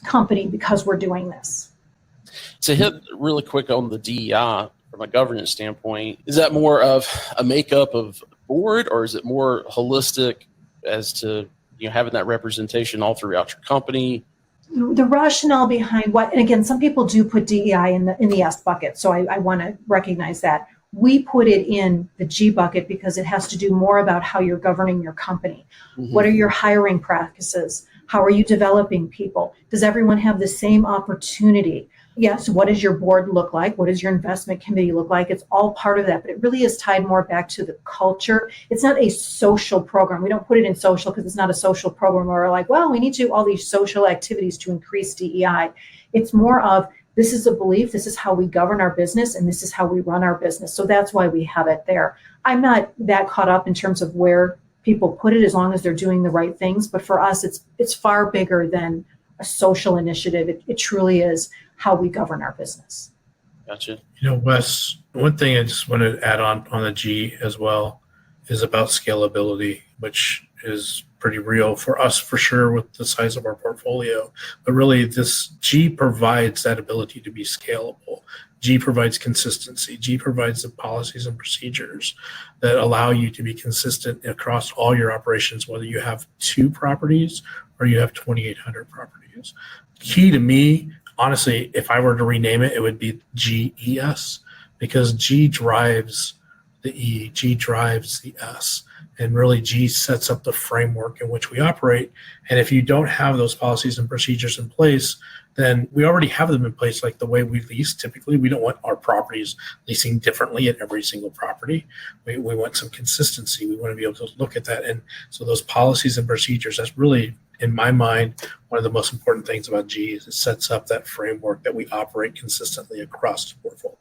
company because we're doing this. To hit really quick on the DEI from a governance standpoint, is that more of a makeup of board or is it more holistic as to having that representation all throughout your company? The rationale behind what, and again, some people do put DEI in the S bucket, so I want to recognize that. We put it in the G bucket because it has to do more about how you're governing your company. Mm-hmm. What are your hiring practices? How are you developing people? Does everyone have the same opportunity? Yes, what does your board look like? What does your investment committee look like? It's all part of that, but it really is tied more back to the culture. It's not a social program. We don't put it in social because it's not a social program where we're like, well, we need to do all these social activities to increase DEI. It's more of, this is a belief, this is how we govern our business, and this is how we run our business. So that's why we have it there. I'm not that caught up in terms of where people put it, as long as they're doing the right things. But for us, it's far bigger than a social initiative. It truly is how we govern our business. Gotcha. Wes, one thing I just want to add on the G as well is about scalability, which is pretty real for us for sure with the size of our portfolio. But really, this G provides that ability to be scalable. G provides consistency. G provides the policies and procedures that allow you to be consistent across all your operations, whether you have 2 properties or you have 2,800 properties. Key to me, honestly, if I were to rename it, it would be GES, because G drives the E, G drives the S, and really G sets up the framework in which we operate. And if you don't have those policies and procedures in place, then we already have them in place, like the way we lease. Typically, we don't want our properties leasing differently at every single property. We want some consistency. We want to be able to look at that. And so those policies and procedures, that's really, in my mind, one of the most important things about G is it sets up that framework that we operate consistently across the portfolio.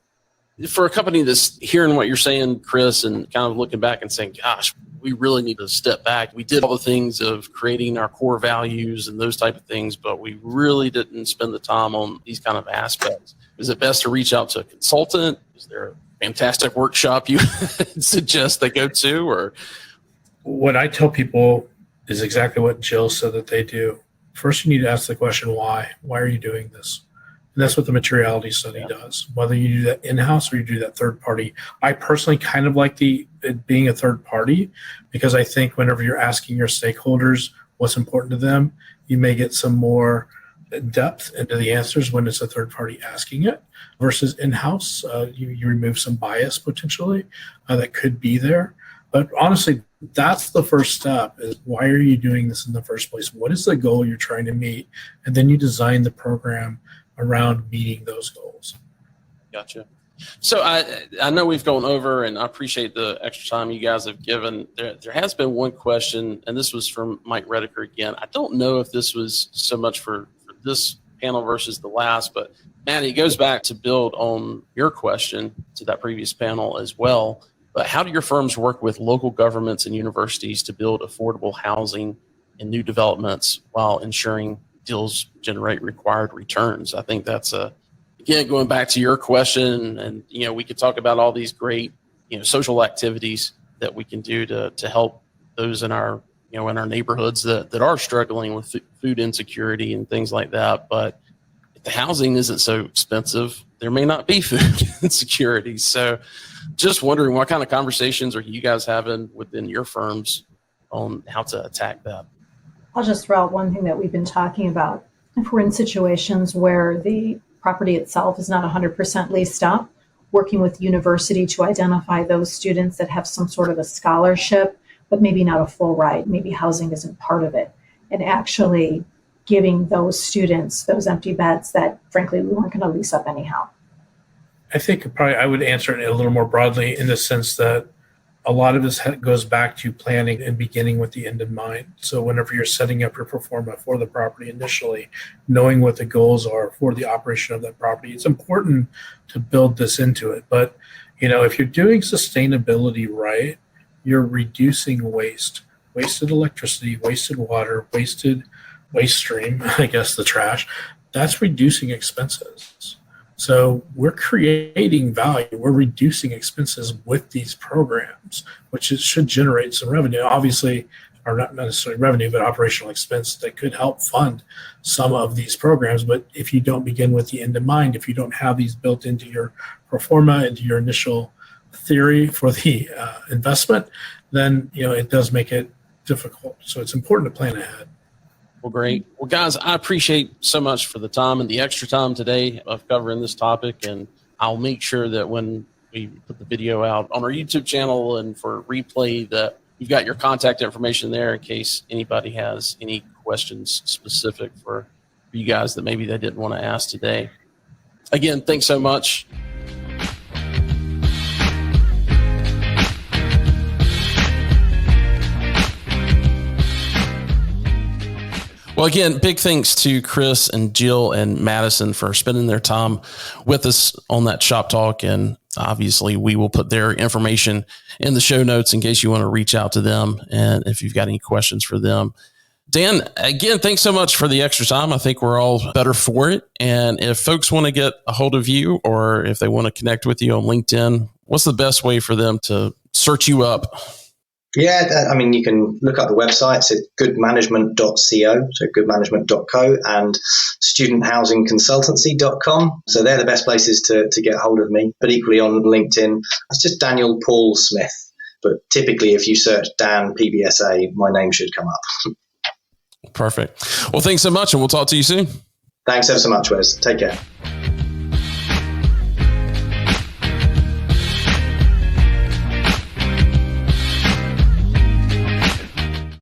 For a company that's hearing what you're saying, Chris, and kind of looking back and saying, gosh, we really need to step back. We did all the things of creating our core values and those type of things, but we really didn't spend the time on these kind of aspects. Is it best to reach out to a consultant? Is there a fantastic workshop you suggest they go to? Or what I tell people is exactly what Jill said that they do. First, you need to ask the question, why? Why are you doing this? And that's what the materiality study does, whether you do that in-house or you do that third party. I personally kind of like it being a third party, because I think whenever you're asking your stakeholders what's important to them, you may get some more depth into the answers when it's a third party asking it versus in-house. You remove some bias potentially that could be there. But honestly, that's the first step, is why are you doing this in the first place? What is the goal you're trying to meet? And then you design the program around meeting those goals. Gotcha. So I know we've gone over, and I appreciate the extra time you guys have given. There has been one question, and this was from Mike Rediker again. I don't know if this was so much for this panel versus the last, but Maddie, it goes back to build on your question to that previous panel as well. But how do your firms work with local governments and universities to build affordable housing in new developments while ensuring deals generate required returns? I think that's again, going back to your question, and we could talk about all these great social activities that we can do to help those in our in our neighborhoods that are struggling with food insecurity and things like that. But if the housing isn't so expensive, there may not be food insecurity. So just wondering, what kind of conversations are you guys having within your firms on how to attack that? I'll just throw out one thing that we've been talking about. If we're in situations where the property itself is not 100% leased up, working with university to identify those students that have some sort of a scholarship, but maybe not a full ride, maybe housing isn't part of it, and actually giving those students those empty beds that, frankly, we weren't going to lease up anyhow. I think probably I would answer it a little more broadly, in the sense that a lot of this goes back to planning and beginning with the end in mind. So whenever you're setting up your pro forma for the property initially, knowing what the goals are for the operation of that property, it's important to build this into it. But, if you're doing sustainability right, you're reducing wasted electricity, wasted water, wasted waste stream, I guess the trash. That's reducing expenses. So we're creating value. We're reducing expenses with these programs, which should generate some revenue. Obviously, or not necessarily revenue, but operational expense that could help fund some of these programs. But if you don't begin with the end in mind, if you don't have these built into your pro forma, into your initial theory for the investment, then it does make it difficult. So it's important to plan ahead. Well, great. Well, guys, I appreciate so much for the time and the extra time today of covering this topic. And I'll make sure that when we put the video out on our YouTube channel and for replay, that you've got your contact information there in case anybody has any questions specific for you guys that maybe they didn't want to ask today. Again, thanks so much. Well, again, big thanks to Chris and Jill and Madison for spending their time with us on that Shop Talk. And obviously, we will put their information in the show notes in case you want to reach out to them and if you've got any questions for them. Dan, again, thanks so much for the extra time. I think we're all better for it. And if folks want to get a hold of you or if they want to connect with you on LinkedIn, what's the best way for them to search you up? Yeah, I mean, you can look up the websites at goodmanagement.co, so goodmanagement.co, and studenthousingconsultancy.com. So they're the best places to get hold of me. But equally on LinkedIn, it's just Daniel Paul Smith. But typically, if you search Dan PBSA, my name should come up. Perfect. Well, thanks so much, and we'll talk to you soon. Thanks ever so much, Wes. Take care.